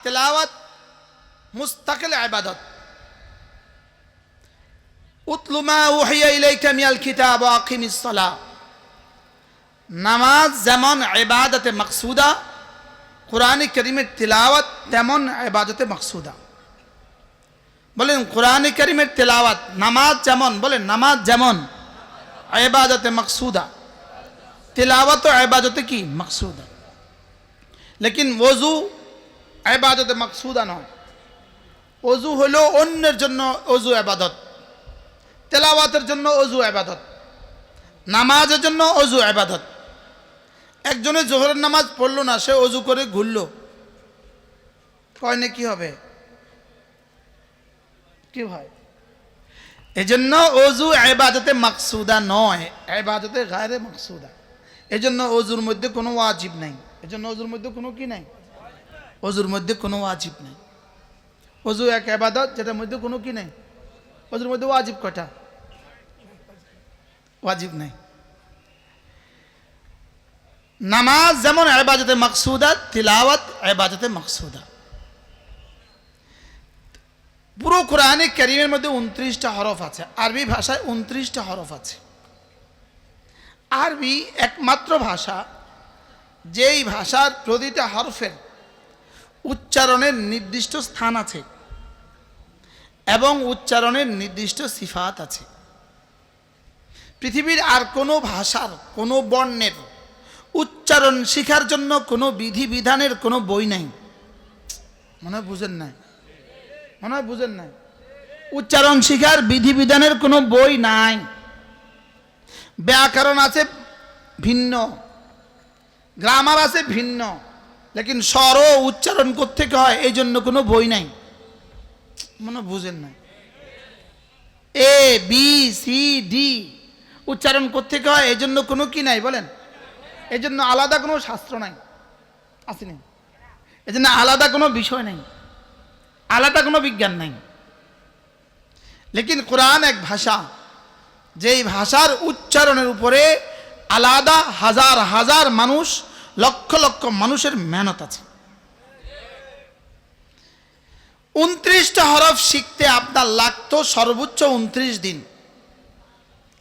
तिलावत मुस्तकिल इबादत। उतलु मा उहिया इलैका मिनल किताब व अकिमिस सलाह। नामाज जेमन इबादते मकसूदा, कुरान करीमेर तिलावत तेमन इबादते मकसूदा। बोलें कुरान करीमेर तिलावत नामाज जेमन, बोलें नामाज जेमन इबादते मकसूदा, तिलावत इबादते की मकसूदा। लेकिन वजू इबादते मकसूदा नয়। ওযু হলো অন্যের জন্য ওযু ইবাদত, তেলাওয়াতের জন্য ওযু ইবাদত, নামাজের জন্য ওযু ইবাদত। একজনে জোহরের নামাজ পড়লো না, সে ওযু করে ঘুরলো, কয় না কি হবে? কি হয়? এজন্য ওযু ইবাদতে মাকসুদা নয়, ইবাদতে গায়রে মাকসুদা। এজন্য ওযুর মধ্যে কোনো ওয়াজিব নাই। এজন্য ওযুর মধ্যে কোনো কি নাই? ওযুর মধ্যে কোনো ওয়াজিব নাই। ওযু এক ইবাদত যেটার মধ্যে কোনো কি নেই। ওযুর মধ্যে ওয়াজিব কয়টা? ওয়াজিব নাই। নামাজ যেমন ইবাদতে মাকসুদা, তিলাওয়াত ইবাদতে মাকসুদা। পুরো কোরআনে কারীমের মধ্যে 29টা হরফ আছে। আরবি ভাষায় 29টা হরফ আছে। আরবি একমাত্র ভাষা যেই ভাষার প্রতিটা হরফের উচ্চারণের নির্দিষ্ট স্থান আছে এবং উচ্চারণের নির্দিষ্ট সিফাত আছে। পৃথিবীর আর কোনো ভাষার কোনো বর্ণের উচ্চারণ শেখার জন্য কোনো বিধিবিধানের কোনো বই নাই। মনে হয় বুঝেন নাই, মনে হয় বুঝেন নাই। উচ্চারণ শেখার বিধিবিধানের কোনো বই নাই। ব্যাকরণ আছে ভিন্ন, গ্রামার আছে ভিন্ন, লেকিন স্বর উচ্চারণ করতে হয় এই জন্য কোনো বই নাই। মনে বুঝেন না। এ বি সি ডি উচ্চারণ করতে হয় এই জন্য কোনো কি নাই বলেন? এই জন্য আলাদা কোনো শাস্ত্র নাই, আসেনি। এই জন্য আলাদা কোনো বিষয় নাই, আলাদা কোনো বিজ্ঞান নাই। লেকিন কোরআন এক ভাষা, যেই ভাষার উচ্চারণের উপরে আলাদা হাজার হাজার মানুষ, লক্ষ লক্ষ মানুষের মেহনত আছে। 29টা হরফ শিখতে আপনার লাগতো সর্বোচ্চ 29 দিন।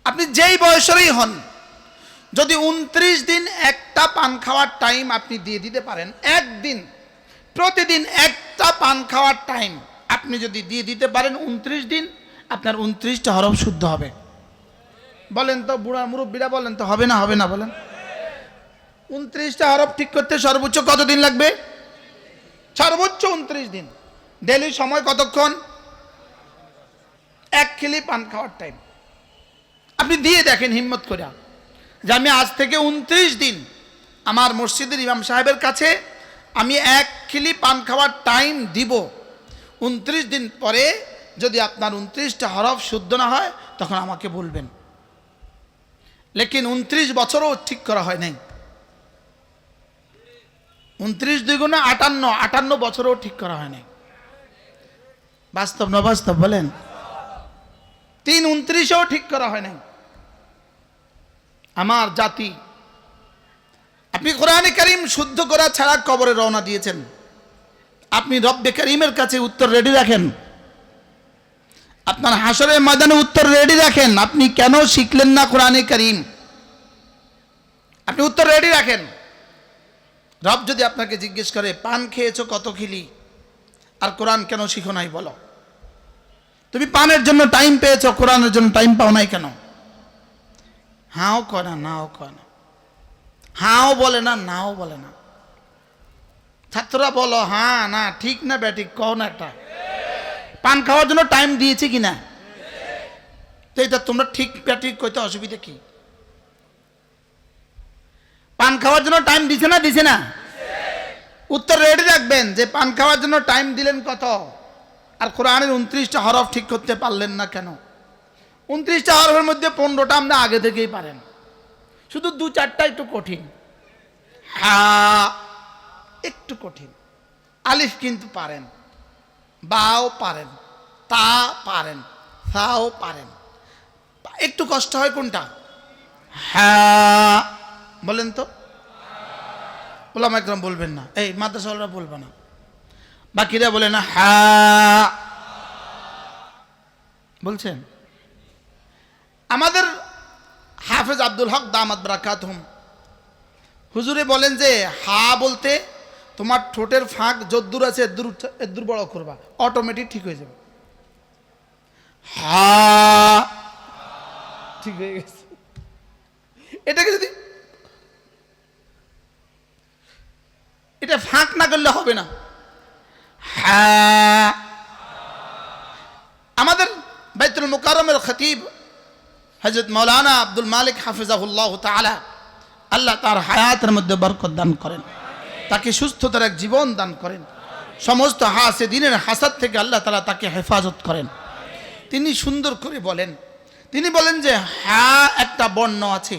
আপনি যেই বয়সেরই হন, যদি 29 দিন একটা পান খাওয়ার টাইম আপনি দিয়ে দিতে পারেন, একদিন প্রতিদিন একটা পান খাওয়ার টাইম আপনি যদি দিয়ে দিতে পারেন, 29 দিন আপনার 29টা হরফ শুদ্ধ হবে। বলেন তো, বুড়া মুরব্বীরা বলেন তো, হবে না হবে না বলেন? 29টা হরফ ঠিক করতে সর্বোচ্চ কত দিন লাগবে? সর্বোচ্চ 29 দিন। ডেলি সময় কতক্ষণ? এক খিলি পান খাওয়ার টাইম আপনি দিয়ে দেখেন হিম্মত করে, যে আমি আজ থেকে 29 দিন আমার মসজিদের ইমাম সাহেবের কাছে আমি এক খিলি পান খাওয়ার টাইম দিব। 29 দিন পরে যদি আপনার 29টা হরফ শুদ্ধ না হয় তখন আমাকে বলবেন। লেকিন 29 বছরও ঠিক করা হয় নাই। 29 দুগুণে 58, 58 বছরও ঠিক করা হয় নাই। বাস্তব না বাস্তব বলেন? 3:29ও ঠিক করা হয় নাই। আমার জাতি, আপনি কোরআনে কারীম শুদ্ধ করা ছাড়া কবরে রওনা দিয়েছেন। আপনি রব্বে কারীমের কাছে উত্তর রেডি রাখেন, আপনার হাসরের ময়দানে উত্তর রেডি রাখেন। আপনি কেন শিখলেন না কোরআনে কারীম? আপনি উত্তর রেডি রাখেন। রব যদি আপনাকে জিজ্ঞেস করে পান খেয়েছো কত খিলি, আর কোরআন কেন শিখো নাই বলো? তুমি পানের জন্য টাইম পেয়েছো, কোরআনের জন্য টাইম পাও নাই কেন? হাও কয় না, নাও কয় না, হাও বলে না, নাও বলে না। ছাত্ররা বলো হ্যাঁ না, ঠিক না ব্যাঠিক কও না। একটা পান খাওয়ার জন্য টাইম দিয়েছি কিনা? তো এটা তোমরা ঠিক ব্যাঠিক কইতে অসুবিধা কি? পান খাওয়ার জন্য টাইম দিছে না, দিছে না? উত্তর রেডি রাখবেন যে পান খাওয়ার জন্য টাইম দিলেন কত, আর কোরআনের 29টা হরফ ঠিক করতে পারলেন না কেন? 29টা হরফের মধ্যে 15টা আপনি আগে থেকেই পারেন, শুধু 2-4টা একটু কঠিন। হ্যাঁ একটু কঠিন। আলিফ কিন্তু পারেন, বাও পারেন, তা পারেন, সাও পারেন। একটু কষ্ট হয় কোনটা? হ্যাঁ বলেন তো। ওলামা একরাম বলবেন না, এই মাদ্রাসাওয়ালারা বলবে না। বাকিরা বলে না হা বলছেন। আমাদের হাফেজ আব্দুল হক দামাত বারাকাতুহুম হুজুরে বলেন যে হা বলতে তোমার ঠোঁটের ফাঁক যদ্দূর আছে এদ্দূর বড় করবা, অটোমেটিক ঠিক হয়ে যাবে। হা ঠিক হয়ে গেছে। এটাকে যদি এটা ফাঁক না করলে হবে না। হ্যাঁ, আমাদের বাইতুল মুকাররমের খতিব হযরত মাওলানা আব্দুল মালিক হাফিজাহুল্লাহ তাআলা, আল্লাহ তার হায়াতের মধ্যে বরকত দান করেন, তাকে সুস্থতার এক জীবন দান করেন, সমস্ত হাসেদিনের হাসাদ থেকে আল্লাহ তাআলা তাকে হেফাজত করেন। তিনি সুন্দর করে বলেন, তিনি বলেন যে হ্যাঁ একটা বর্ণ আছে,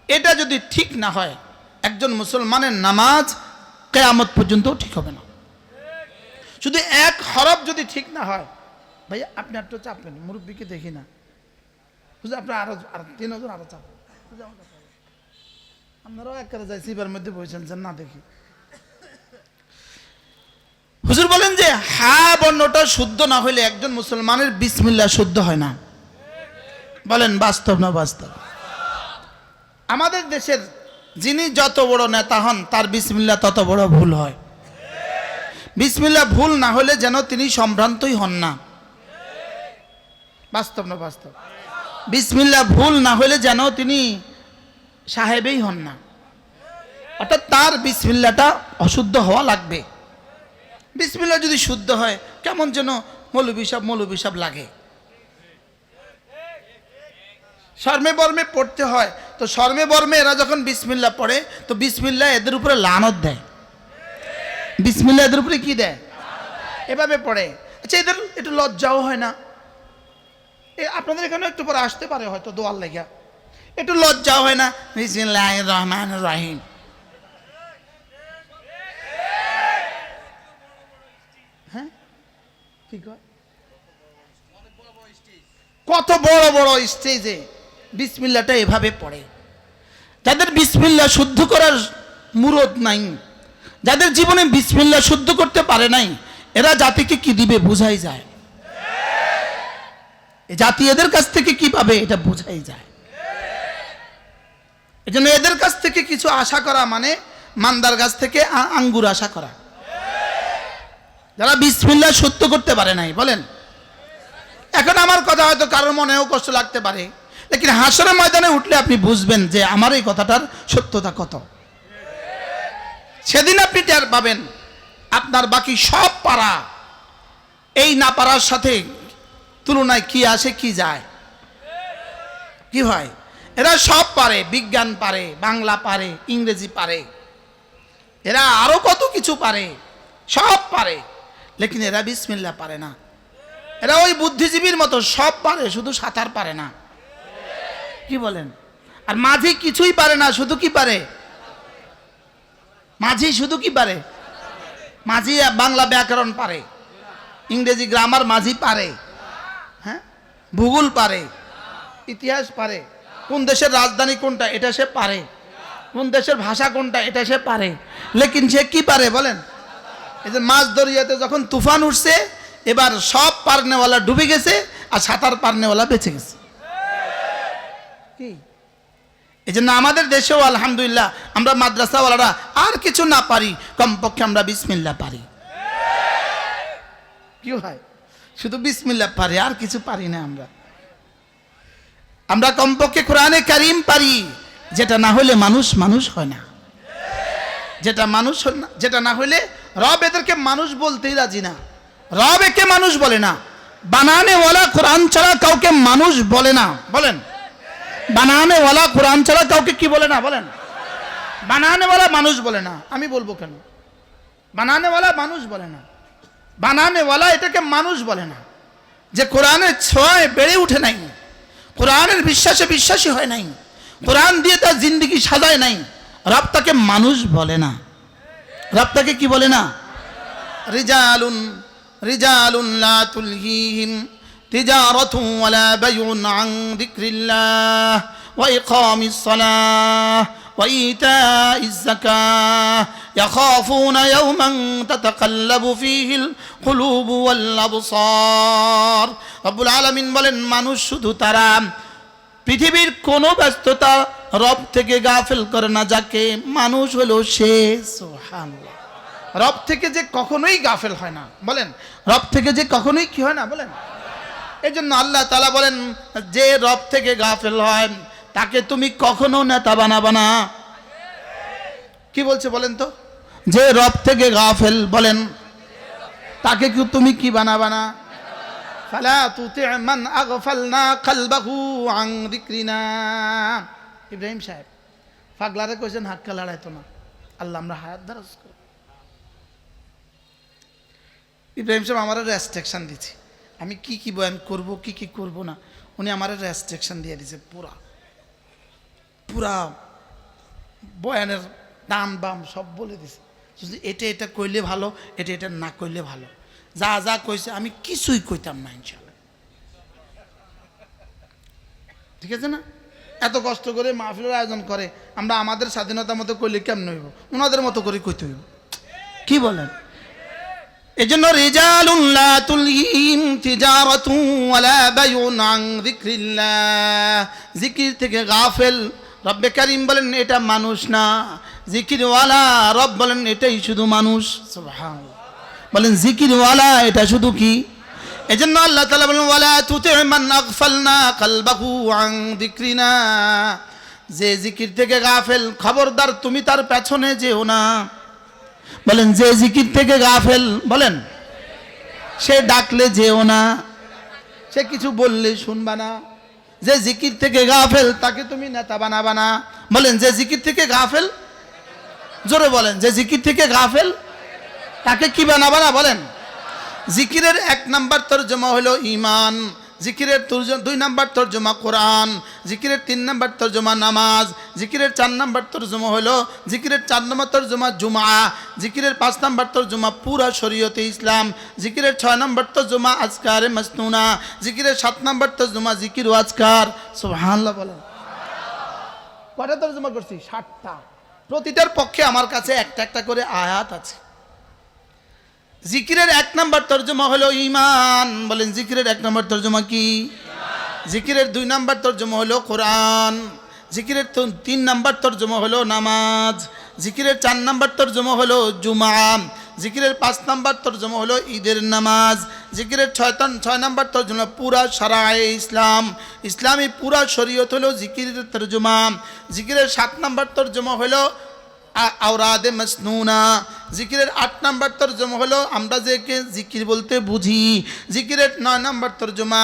এটা যদি ঠিক না হয় একজন মুসলমানের নামাজ কিয়ামত পর্যন্ত ঠিক হবে না। শুধু এক হরফ যদি ঠিক না হয়, ভাইয়া আপনি একটু চাপবেন, মুরব্বীকে দেখি না বুঝলে, আপনার আরো 3 জন আরো চাপ, আপনারাও এক কাজে যাই সিবার মধ্যে বসেছেন না দেখি। হুজুর বলেন যে হ্যাঁ বর্ণটা শুদ্ধ না হইলে একজন মুসলমানের বিসমিল্লাহ শুদ্ধ হয় না। বলেন বাস্তব না বাস্তব? আমাদের দেশের যিনি যত বড় নেতা হন তার বিসমিল্লাহ তত বড় ভুল হয়। বিসমিল্লাহ ভুল না হলে যেন তিনি সম্ভ্রান্তই হন না। বাস্তব না বাস্তব? বিসমিল্লাহ ভুল না হলে যেন তিনি সাহেবেই হন না, অর্থাৎ তার বিসমিল্লাহটা অশুদ্ধ হওয়া লাগবে। বিসমিল্লাহ যদি শুদ্ধ হয় কেমন যেন মৌলবী সাহেব লাগে। শর্মে বর্মে পড়তে হয়, তো শর্মে বর্মে এরা যখন বিসমিল্লাহ পড়ে তো বিসমিল্লাহ এদের উপরে লানত দেয়। বিসমিল্লাহ এদের উপরে কি দেয়? এভাবে পড়ে। আচ্ছা, এদের একটু লজ্জাও হয় না? আপনাদের এখানে একটু পরে আসতে পারে হয়তো দোয়ার লেগা, একটু লজ্জাও হয় না? বিসমিল্লাহির রহমানির রহিম, হ্যাঁ ঠিক হয়। কত বড় বড় স্টেজে বিসমিল্লাহটা এভাবে পড়ে। যাদের বিসমিল্লাহ শুদ্ধ করার মুরদ নাই, যাদের জীবনে বিসমিল্লাহ শুদ্ধ করতে পারে নাই, এরা জাতিকে কি দিবে বোঝাই যায়। জাতি এদের কাছ থেকে কি পাবে এটা বোঝাই যায়। এজন্য এদের কাছ থেকে কিছু আশা করা মানে মান্দার গাছ থেকে আঙ্গুর আশা করা। যারা বিসমিল্লাহ শুদ্ধ করতে পারে নাই, বলেন। এখন আমার কথা হয়তো কারোর মনেও কষ্ট লাগতে পারে, লেকিন হাসরের ময়দানে উঠলে আপনি বুঝবেন যে আমার এই কথাটার সত্যতা কত। সেদিন আপনি টের পাবেন আপনার বাকি সব পারা এই না পারার সাথে তুলনায় কি আসে কি যায়। কি হয়? এরা সব পারে, বিজ্ঞান পারে, বাংলা পারে, ইংরেজি পারে, এরা আরো কত কিছু পারে, সব পারে, লেকিন এরা বিসমিল্লাহ পারে না। এরা ওই বুদ্ধিজীবীর মতো সব পারে, শুধু সাঁতার পারে না। কি বলেন? আর মাঝি কিছুই পারে না, শুধু কি পারে? মাঝি শুধু কি পারে? মাঝি বাংলা ব্যাকরণ পারে, ইংরেজি গ্রামার মাঝি পারে, হ্যাঁ, ভূগোল পারে, ইতিহাস পারে, কোন দেশের রাজধানী কোনটা এটা সে পারে, কোন দেশের ভাষা কোনটা এটা সে পারে, লেকিন সে কি পারে বলেন? এই যে মাছ দরিয়াতে যখন তুফান উঠছে, এবার সব পারনেওয়ালা ডুবে গেছে আর সাঁতার পারনেওয়ালা বেঁচে গেছে। কি এই জন্য আমাদের দেশেও আলহামদুলিল্লাহ আমরা মাদ্রাসাওয়ালারা আর কিছু না পারি, কমপক্ষে আমরা বিসমিল্লাহ পারি। কি হয়? শুধু বিসমিল্লাহ পারি, আর কিছু পারি না। আমরা কমপক্ষে কোরআনে কারীম পারি, যেটা না হলে মানুষ হয় না। যেটা না হলে রব এদেরকে মানুষ বলতেই রাজি না। রব একে মানুষ বলে না। বানানেওয়ালা কোরআন ছাড়া কাউকে মানুষ বলে না। বলেন, বানানেওয়ালা কোরআন ছাড়া কাউকে কি বলে না? বলেন, বানানেওয়ালা মানুষ বলে না। আমি বলবো কেন? বানানেওয়ালা মানুষ বলে না, বানানেওয়ালা এটাকে মানুষ বলে না। যে কোরআনের ছোঁয়ায় বেড়ে উঠে নাই, কোরআনের বিশ্বাসে বিশ্বাসী হয় নাই, কোরআন দিয়ে তার জিন্দেগি সাজায় নাই, রব তাকে মানুষ বলে না। রব তাকে কি বলে না? রিজালুন লা তুলহিহিম তিজারাতুন ওয়ালা বাইউন আন যিকরিল্লাহ ওয়া ইকামিস সালাহ وإيتاء الزكاة يخافون يوما تتقلب فيه القلوب والأبصار রব্বুল আলামিন বলেন মানুষ শুধু তারা পৃথিবীর কোন ব্যস্ততা রব থেকে গাফেল করে না যাকে মানুষ হলো সে সুবহানাল্লাহ রব থেকে যে কখনোই গাফেল হয় না বলেন রব থেকে যে কখনোই কি হয় না বলেন এই জন্য আল্লাহ তাআলা বলেন যে রব থেকে গাফেল হয় তাকে তুমি কখনো নেতা বানাবা না কি বলছে বলেন তো যে রব থেকে গাফেল বলেন তাকে কি তুমি কি বানাবা না ফালা তুতি মান আগফালনা কলবহু আন যিকরিনা ইব্রাহিম সাহেব পাগলারে কইছেন হাক্কা লড়াইতো না আল্লাহ আমরা হায়াত দারাজ করি ইব্রাহিম সাহেব আমারে রেস্ট্রিকশন দিয়েছে আমি কি কি বয়ান করব কি কি করব না উনি আমারে রেস্ট্রিকশন দিয়ে দিয়েছে পুরা বয়ানের ডান বাম সব বলে দিছে এটা এটা কইলে ভালো এটা এটা না কইলে ভালো যা যা কইছে আমি কিছুই কইতাম না ইনশাআল্লাহ ঠিক আছে না এত কষ্ট করে মাহফিলের আয়োজন করে আমরা আমাদের স্বাধীনতা মতো কইলে কেমন হইব ওনাদের মতো করে কইতে হইব কি বলেন এজন্য রিজালুন লা তুলহিম তিজারাতু ওয়ালা বাইউন আন যিকরিল্লাহ জিকির থেকে গাফেল রব্বে কারীম বলেন এটা মানুষ না জিকিরওয়ালা রব বলেন এটাই শুধু মানুষ সুবহানাল্লাহ বলেন জিকিরওয়ালা এটা শুধু কি এজন্য আল্লাহ তাআলা বলেন ওয়ালা তুতি মান আগফালনা কলবহু আন যিকরিনা যে জিকির থেকে গাফেল খবরদার তুমি তার পেছনে যেও না বলেন যে জিকির থেকে গাফেল বলেন সে ডাকলে যেও না সে কিছু বললে শুনবা না যে জিকির থেকে গাফেল তাকে তুমি নেতা বানাবা না বলেন যে জিকির থেকে গাফেল জোরে বলেন যে জিকির থেকে গাফেল তাকে কি বানাবা না বলেন জিকিরের এক নাম্বার তরজমা হলো ঈমান জিকিরের দুই নাম্বার তরজমা কোরআন জিকিরের তিন নাম্বার তরজমা নামাজ জিকিরের চার নাম্বার তরজমা হলো জিকিরের চার নাম্বার তরজমা জুমা জিকিরের পাঁচ নাম্বার তরজমা পুরা শরীয়তে ইসলাম জিকিরের ছয় নাম্বার তরজমা আজকারে মাসনুনা জিকিরের সাত নাম্বার তরজমা জিকির ও আজকার সুবহানাল্লাহ বলেন কয়টা তরজমা করছি 60টা প্রতিটার পক্ষে আমার কাছে একটা একটা করে আয়াত আছে জিকিরের এক নাম্বার তরজমা হলো ঈমান বলেন জিকিরের এক নাম্বার তরজমা কি জিকিরের দুই নাম্বার তরজমা হলো কোরআন জিকিরের তিন নাম্বার তরজমা হলো নামাজ জিকিরের চার নাম্বার তরজমা হলো জুমা জিকিরের পাঁচ নাম্বার তরজমা হলো ঈদের নামাজ জিকিরের ছয় নাম্বার তরজমা পুরা শরায়ে ইসলাম ইসলামী পুরা শরীয়ত হলো জিকিরের তরজমা জিকিরের সাত নাম্বার তরজমা হলো আওরাদে মাসনুনা জিকিরের 8 নাম্বার তরজমা হলো আমরা যেকে জিকির বলতে বুঝি জিকিরের 9 নাম্বার তরজমা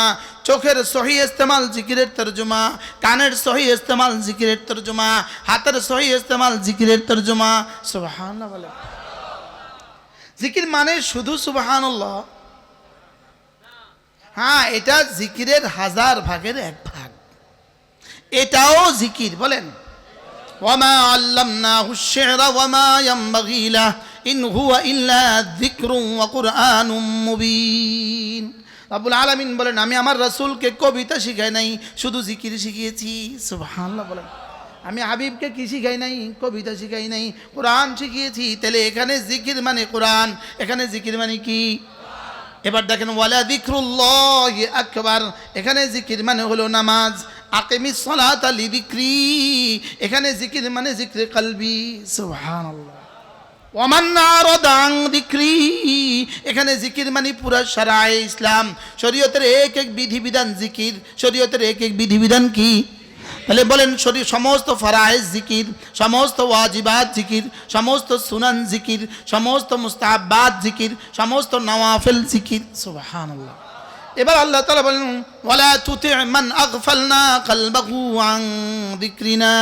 চোখের সহি ইস্তেমাল জিকিরের তরজমা কানের সহি ইস্তেমাল জিকিরের তরজমা হাতের সহি ইস্তেমাল জিকিরের তরজমা সুবহানাল্লাহ বলে জিকির মানে শুধু সুবহানাল্লাহ হ্যাঁ এটা জিকিরের 1000 ভাগের এক ভাগ এটাও জিকির বলেন ওয়ামা আল্লামনাহু আশ-শি'রা ওয়ামা ইয়ানবাগী লাহু ইন হুয়া ইল্লা যিকরুন ওয়া কুরআনুম মুবিন রব্বুল আলামিন বলেন আমি আমার রাসূলকে কবিতা শিখাই নাই শুধু জিকির শিখিয়েছি সুবহানাল্লাহ বলেন আমি হাবিবকে কি শিখাই নাই কবিতা শিখাই নাই কোরআন শিখিয়েছি তাহলে এখানে জিকির মানে কোরআন এখানে জিকির মানে কি এবার দেখেন ওয়ালা যিকরুল্লাহি আকবার এখানে জিকির মানে হলো নামাজ আকিমিস সালাতা লিযিকরি এখানে জিকির মানে জিকরে কলবি সুবহানাল্লাহ ওয়ামান আরাদা আন যিকরি এখানে জিকির মানে পুরা শরায়ে ইসলাম শরীয়তের এক এক বিধিবিধান জিকির শরীয়তের এক এক বিধিবিধান কি তাহলে বলেন সমস্ত ফরায়েজ জিকির সমস্ত ওয়াজিবাত জিকির সমস্ত সুনান জিকির সমস্ত মুস্তাহাব্বাত জিকির সমস্ত নওয়াফিল জিকির সুবহানাল্লাহ এবার আল্লাহ তাআলা বলেন ওয়ালা তুতি মান আগফালনা কলবহু আন যিকরিনা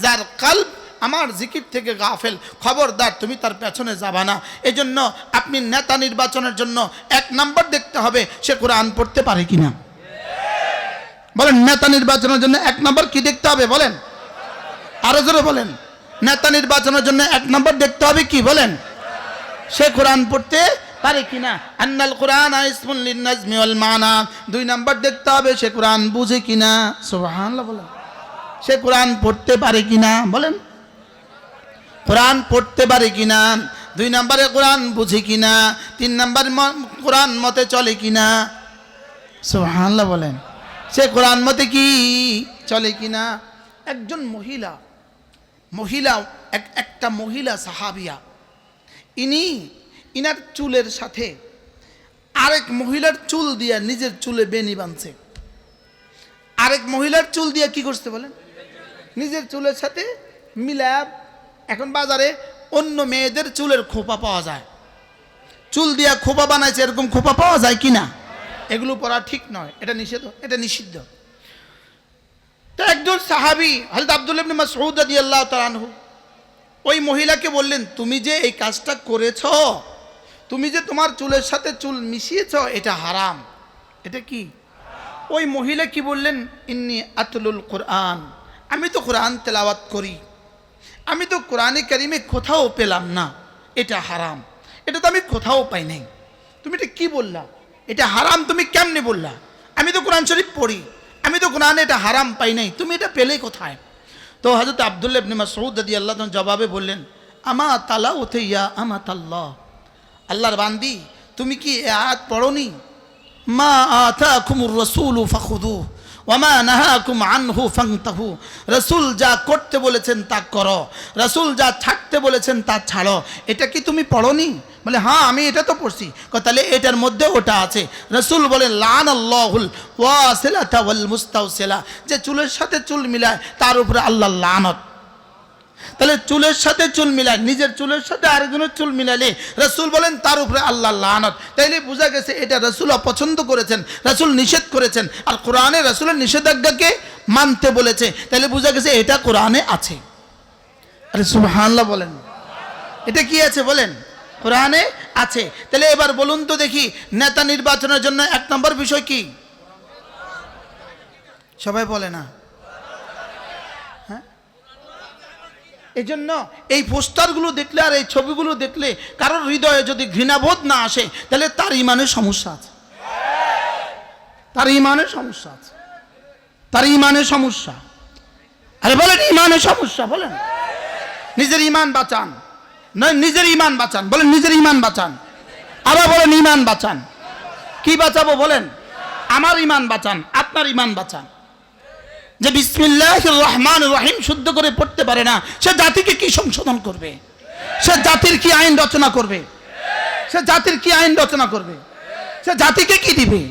যার কলব আমার জিকির থেকে গাফেল খবরদার তুমি তার পেছনে যাবা না এজন্য আপনি নেতা নির্বাচনের জন্য এক নাম্বার দেখতে হবে সে কোরআন পড়তে পারে কিনা বলেন নেতা নির্বাচনের জন্য এক নাম্বার কি দেখতে হবে বলেন আরো জোরে বলেন নেতা নির্বাচনের জন্য এক নাম্বার দেখতে হবে কি বলেন সে কোরআন পড়তে পারে কিনা আন্নাল কুরআন ইসমুন লিন-নাজমি ওয়াল মানা দুই নাম্বার দেখতে হবে সে কোরআন বুঝে কিনা সুবহানাল্লাহ বলেন সে কোরআন পড়তে পারে কিনা বলেন, কোরআন পড়তে পারে কিনা, 2 নম্বরে কোরআন বুঝে কিনা, 3 নম্বরে কোরআন মতে চলে কিনা। সুবহানাল্লাহ বলেন, সে কোরআন মতে কি চলে কিনা। একজন মহিলা একটা মহিলা সাহাবিয়া, ইনার চুলের সাথে আরেক মহিলার চুল দিয়া নিজের চুলে বেনি বাঁধছে। আরেক মহিলার চুল দিয়া কি করতে বলেন, নিজের চুলের সাথে মিলাপ। এখন বাজারে অন্য মেয়েদের চুলের খোপা পাওয়া যায়, চুল দিয়া খোপা বানাইছে, এরকম খোপা পাওয়া যায় কিনা? এগুলো পরা ঠিক নয়, এটা নিষেধ, এটা নিষিদ্ধ। তো একজন সাহাবী হযরত আব্দুল্লাহ ইবনে মাসউদ রাদিয়াল্লাহু তাআলা আনহু ওই মহিলাকে বললেন, তুমি যে এই কাজটা করেছো, তুমি যে তোমার চুলের সাথে চুল মিশিয়েছো, এটা হারাম। এটা কি? ওই মহিলা কি বললেন, ইন্নী আতলুল কোরআন, আমি তো কোরআন তেলাওয়াত করি, আমি তো কোরআনে কারিমে কোথাও পেলাম না এটা হারাম, এটা তো আমি কোথাও পাই নাই। তুমি এটা কি বললা, এটা হারাম তুমি কেমনে বললা? আমি তো কোরআন শরীফ পড়ি, আমি তো কোরআনে এটা হারাম পাই নাই, তুমি এটা পেলে কোথায়? তো হযরত আব্দুল্লাহ ইবনে মাসউদ রাদিয়াল্লাহু তাআলা জবাবে বললেন, আমা তালাউতে ইয়া আমাতাল্লাহ, আল্লাহর বান্দি তুমি কি এই আয়াত পড়োনি? মা আতাকুমুর রাসূলু ফাখুযুহু ওয়া মা নাহাকুম আনহু ফান্তাহু, রাসূল যা করতে বলেছেন তা করো, রাসূল যা ছাড়তে বলেছেন তা ছাড়ো। এটা কি তুমি পড়োনি? বলে হ্যাঁ আমি এটা তো পড়ছি। তাহলে এটার মধ্যে ওটা আছে। রাসূল বলেন লানাল্লাহুল ওয়াসিলাতা ওয়াল মুস্তাওসিলা, যে চুলের সাথে চুল মিলায় তার উপরে আল্লাহর লানত। তাহলে চুলের সাথে চুল মিলায়, নিজের চুলের সাথে আরেকজনের চুল মিলালে রাসূল বলেন তার উপরে আল্লাহর লানত। তাইলে বোঝা গেছে এটা রাসূল অপছন্দ করেছেন, রাসূল নিষেধ করেছেন, আর কোরআনে রাসূলের নিষেধাজ্ঞাকে মানতে বলেছে। তাইলে বোঝা গেছে এটা কোরআনে আছে। আরে সুবহানাল্লাহ বলেন, এটা কি আছে বলেন, কোরআনে আছে। তাহলে এবার বলুন তো দেখি, নেতা নির্বাচনের জন্য 1 নম্বর বিষয় কি? সবাই বলে না। এই জন্য এই পোস্টারগুলো দেখলে আর এই ছবিগুলো দেখলে কারোর হৃদয়ে যদি ঘৃণাবোধ না আসে, তাহলে তার ইমানের সমস্যা আছে, তার ইমানের সমস্যা আছে, তার ইমানের সমস্যা। আরে বলেন ইমানের সমস্যা, বলেন নিজের ইমান বাঁচান, নয় নিজের ইমান বাঁচান, বলেন নিজের ইমান বাঁচান। আবার বলেন ইমান বাঁচান। কি বাঁচাবো বলেন? আমার ইমান বাঁচান, আপনার ইমান বাঁচান। যে বিসমিল্লাহির রহমানির রহিম শুদ্ধ করে পড়তে পারে না, সে জাতিকে কি সংশোধন করবে? সে জাতির কি আইন রচনা করবে? সে জাতির কি আইন রচনা করবে? সে জাতিকে কি দিবে?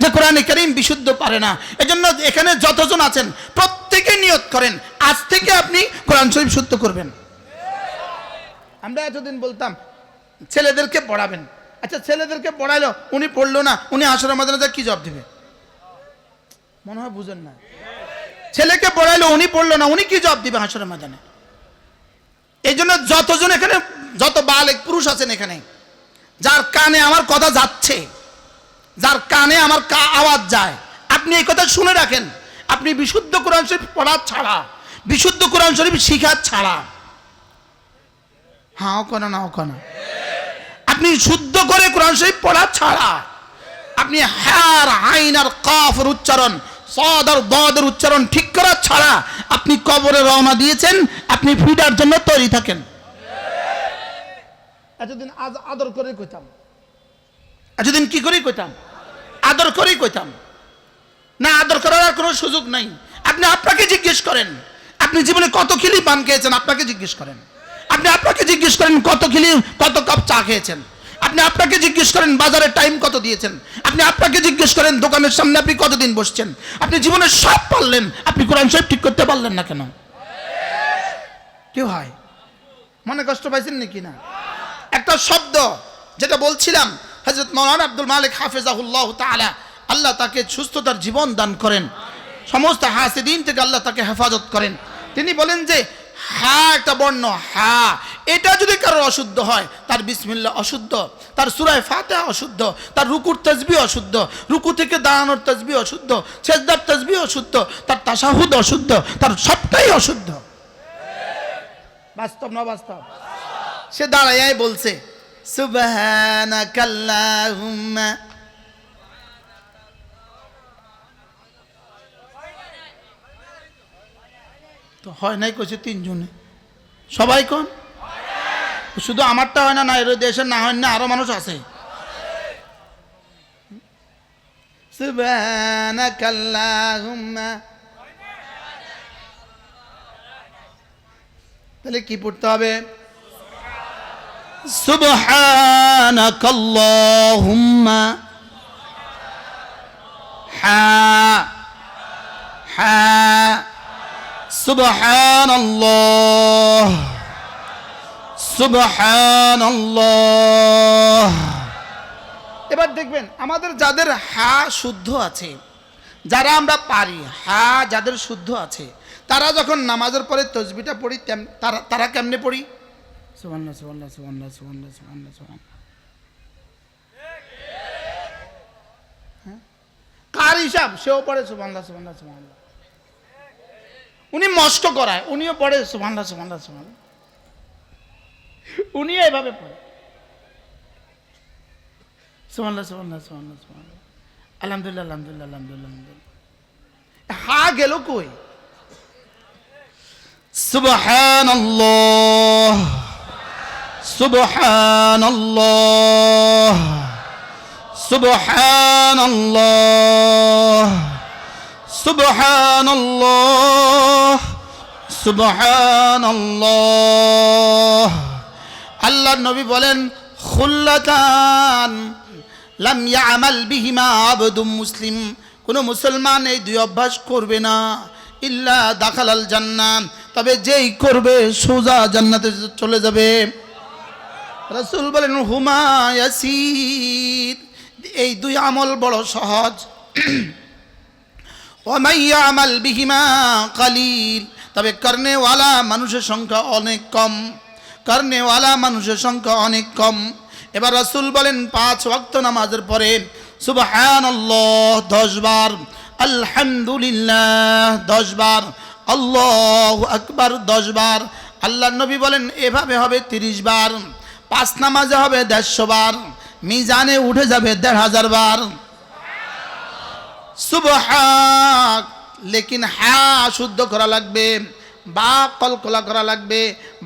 যে কোরআনে কারীম বিশুদ্ধ পারে না। এজন্য এখানে যতজন আছেন প্রত্যেকে নিয়ত করেন, আজ থেকে আপনি কোরআন শরীফ শুদ্ধ করবেন। আমরা এতদিন বলতাম ছেলেদেরকে পড়াবেন, আচ্ছা ছেলেদেরকে পড়াইলো, উনি পড়লো না, উনি আসরের ময়দানে কি জবাব দিবে? মনে হয় বুঝেন না। ছেলেকে পড়াইলো, উনি পড়লো না, উনি কি জবাব দিবে হাসরের ময়দানে? এই জন্য যতজন এখানে, যত বালেগ পুরুষ আছেন এখানে, যার কানে আমার কথা যাচ্ছে, যার কানে আমার আওয়াজ যায়, আপনি এই কথা শুনে রাখেন। আপনি বিশুদ্ধ কোরআন শরীফ পড়া ছাড়া, বিশুদ্ধ কোরআন শরীফ শিখা ছাড়া, হ্যাঁ কেন না কেন, আপনি শুদ্ধ করে কোরআন শরীফ পড়া ছাড়া, আপনি হার আইন আর কাফের উচ্চারণ, সাদ আর দাদের উচ্চারণ ঠিক করা ছাড়া আপনি কবরে রওনা দিয়েছেন, আপনি ফিডার জন্য তৈরি থাকেন। এতদিন আদর করে কইতাম, এতদিন কি করে কইতাম? আদর করেই কইতাম না, আদর করার আর কোনো সুযোগ নাই। আপনি আপনাকে জিজ্ঞেস করেন, আপনি জীবনে কত খিলি পান খেয়েছেন, আপনাকে জিজ্ঞেস করেন। আপনি আপনাকে জিজ্ঞেস করেন কত খিলি, কত কাপ চা খেয়েছেন। আপনি আপনাকে জিজ্ঞেস করেন বাজারে টাইম কত দিয়েছেন। আপনি আপনাকে জিজ্ঞেস করেন দোকানের সামনে আপনি কতদিন বসছেন। আপনি জীবনে সব পারলেন, আপনি কোরআন শরীফ ঠিক করতে পারলেন না কেন? কি হয়, মনে কষ্ট পাইছেন নাকি না? একটা শব্দ যেটা বলছিলাম, হযরত মাওলানা আব্দুল মালিক হাফিজাহুল্লাহ তাআলা, আল্লাহ তাকে সুস্থতার জীবন দান করেন, সমস্ত হাসিদিন থেকে আল্লাহ তাকে হেফাজত করেন। তিনি বলেন যে হা একটা বর্ণ, হা, এটা যদি কারোর অশুদ্ধ হয়, তার বিসমিল্লাহ অশুদ্ধ, তার সূরা ফাতিহা অশুদ্ধ, তার রুকুর তাসবিহ অশুদ্ধ, রুকু থেকে দাঁড়ানোর তাসবিহ অশুদ্ধ, সিজদার তাসবিহ অশুদ্ধ, তার তাশাহুদ অশুদ্ধ, তার সবটাই অশুদ্ধ। বাস্তব না বাস্তব? সে দাঁড়ায় বলছে সুবহানাকাল্লাহুম্মা, তো হয় নাই কইছে তিনজনে, সবাই কোন? শুধু আমারটা হয় না, না এর দেশের না হয় না, আরো মানুষ আছে। সুবহানাকাল্লাহুম্মা, তাহলে কি পড়তে হবে? সুবহানাকাল্লাহুম্মা, হা হা, সুবহানাল্লাহ সুবহানাল্লাহ। এবার দেখবেন আমাদের যাদের হা শুদ্ধ আছে, যারা আমরা পারি হা যাদের শুদ্ধ আছে, তারা যখন নামাজের পরে তসবিহটা পড়ি তারা কেমনে পড়ি? সুবহানাল্লাহ সুবহানাল্লাহ সুবহানাল্লাহ সুবহানাল্লাহ সুবহানাল্লাহ সুবহানাল্লাহ। কার হিসাব সেও পড়ে সুবহানাল্লাহ সুবহানাল্লাহ সুবহানাল্লাহ। উনি মস্ত করায়, উনিও পড়ে সুবহানাল্লাহ সুবহানাল্লাহ সুবহানাল্লাহ, উনিও এভাবে পড়ে সুবহানাল্লাহ সুবহানাল্লাহ সুবহানাল্লাহ সুবহানাল্লাহ, আলহামদুলিল্লাহ আলহামদুলিল্লাহ আলহামদুলিল্লাহ আলহামদুলিল্লাহ। হা গেল কই? সুবহানাল্লাহ সুবহানাল্লাহ সুবহানাল্লাহ সুবহানাল্লাহ সুবহানাল্লাহ। আল্লাহর নবী বলেন, খুল্লাতান লাম ইয়ামাল বিহিমা আবদুম মুসলিম, কোন মুসলমান এই দুই অভ্যাস করবে না, ইল্লা দাখালাল জান্নাহ, তবে যেই করবে সোজা জান্নাতে চলে যাবে। রাসূল বলেন, হুমা ইয়াসির, এই দুই আমল বড় সহজ। ওয়া মান ইয়ামাল বিহিমা কালিল, তবে করনেওয়ালা মানুষের সংখ্যা অনেক কম, করনেওয়ালা মানুষের সংখ্যা অনেক কম। এবার রাসূল বলেন 5 ওয়াক্ত নামাজের পরে সুবহানাল্লাহ 10 বার, আলহামদুলিল্লাহ 10 বার, আল্লাহু আকবার 10 বার। আল্লাহর নবী বলেন এভাবে হবে 30 বার, 5 নামাজে হবে 150 বার, মিজানে উঠে যাবে 1500 বার। সুবহান, লেকিন হা শুদ্ধ করা লাগবে, বা কলকলা করা লাগবে।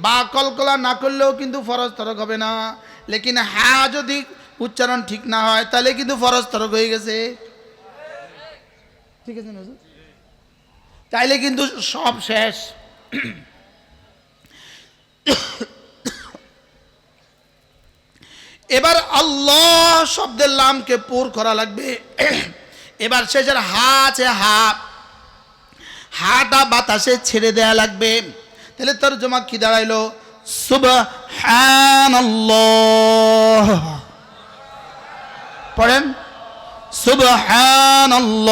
বা কলকলা না করলেও কিন্তু ফরজ তরক হবে না, লেকিন হা যদি উচ্চারণ ঠিক না হয় তাহলে কিন্তু ফরজ তরক হয়ে গেছে। ঠিক আছে না? তাইলে কিন্তু সব শেষ। এবার আল্লাহ শব্দের লামকে পুর করা লাগবে। এবার শেষের হা আছে, হাটা বাতাসে ছেড়ে দেয়া লাগবে। তাহলে তরজমা কি দাঁড়াইলো? সুবহানাল্লাহ, পড়েন সুবহানাল্লাহ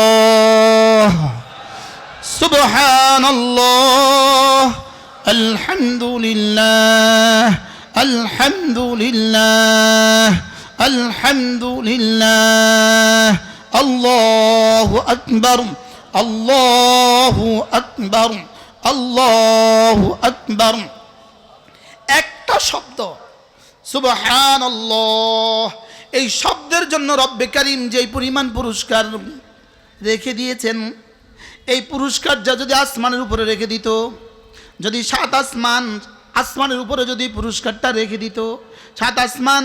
সুবহানাল্লাহ, আলহামদুলিল্লাহ আলহামদুলিল্লাহ আলহামদুলিল্লাহ, আল্লাহু আকবার আল্লাহু আকবার আল্লাহু আকবার। একটা শব্দ সুবহানাল্লাহ, এই শব্দের জন্য রব্বে কারীম যেই পরিমাণ পুরস্কার রেখে দিয়েছেন, এই পুরস্কারটা যদি আসমানের উপরে রেখে দিত, যদি 7 আসমানের উপরে যদি পুরস্কারটা রেখে দিত, 7 আসমান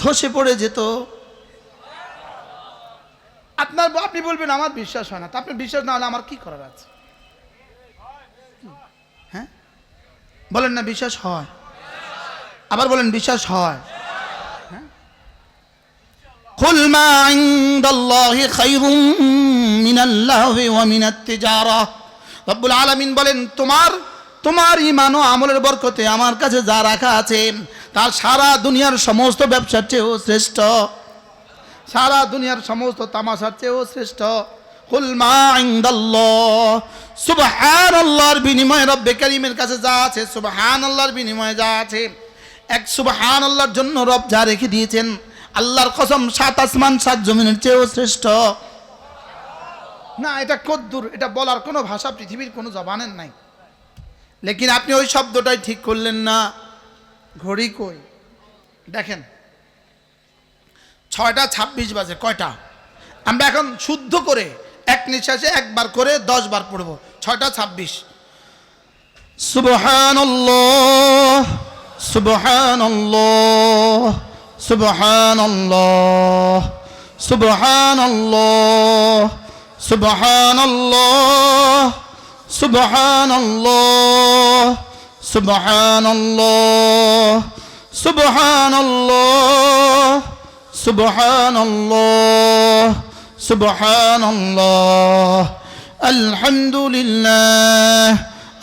ধসে পড়ে যেত। আপনি বলবেন আমার বিশ্বাস হয় না, তা আপনার বিশ্বাস না হলে আমার কি করার আছে? হ্যাঁ বলেন না, বিশ্বাস হয়? আবার বলেন বিশ্বাস হয়? কুল মা ইনদাল্লাহি খায়রুম মিনাল লাহবি ওয়া মিনাত তিজারা। রব্বুল আলামিন বলেন, তোমার ঈমান ও আমলের বরকতে আমার কাছে যা রাখা আছে তা সারা দুনিয়ার সমস্ত ব্যবসার চেয়েও শ্রেষ্ঠ, সারা দুনিয়ার সমস্ত তামাশার চেয়েও শ্রেষ্ঠ। কুল মা ইনদাল্লাহ, সুবহানাল্লাহর বিনিময়ে রব্বে কারীমের কাছে যা আছে, সুবহানাল্লাহর বিনিময়ে যা আছে, এক সুবহানাল্লাহর জন্য রব যা রেখে দিয়েছেন, আল্লাহর কসম 7 আসমান 7 জমিনের চেয়েও শ্রেষ্ঠ। না, এটা কদ্দুর, এটা বলার কোনো ভাষা পৃথিবীর কোনো জবানের নাই। লেকিন আপনি ওই শব্দটাই ঠিক করলেন না। ঘড়ি কই দেখেন, 6:26 বাজে। কয়টা? আমরা এখন শুদ্ধ করে এক নিঃশ্বাসে একবার করে 10 বার পড়ব। 6:26, সুবহানাল্লাহ সুবহানাল্লাহ সুবহানাল্লাহ সুবহানাল্লাহ সুবহানাল্লাহ সুবহানাল্লাহ সুবহানাল্লাহ সুবহানাল্লাহ সুবহানাল্লাহ সুবহানাল্লাহ আলহামদুলিল্লাহ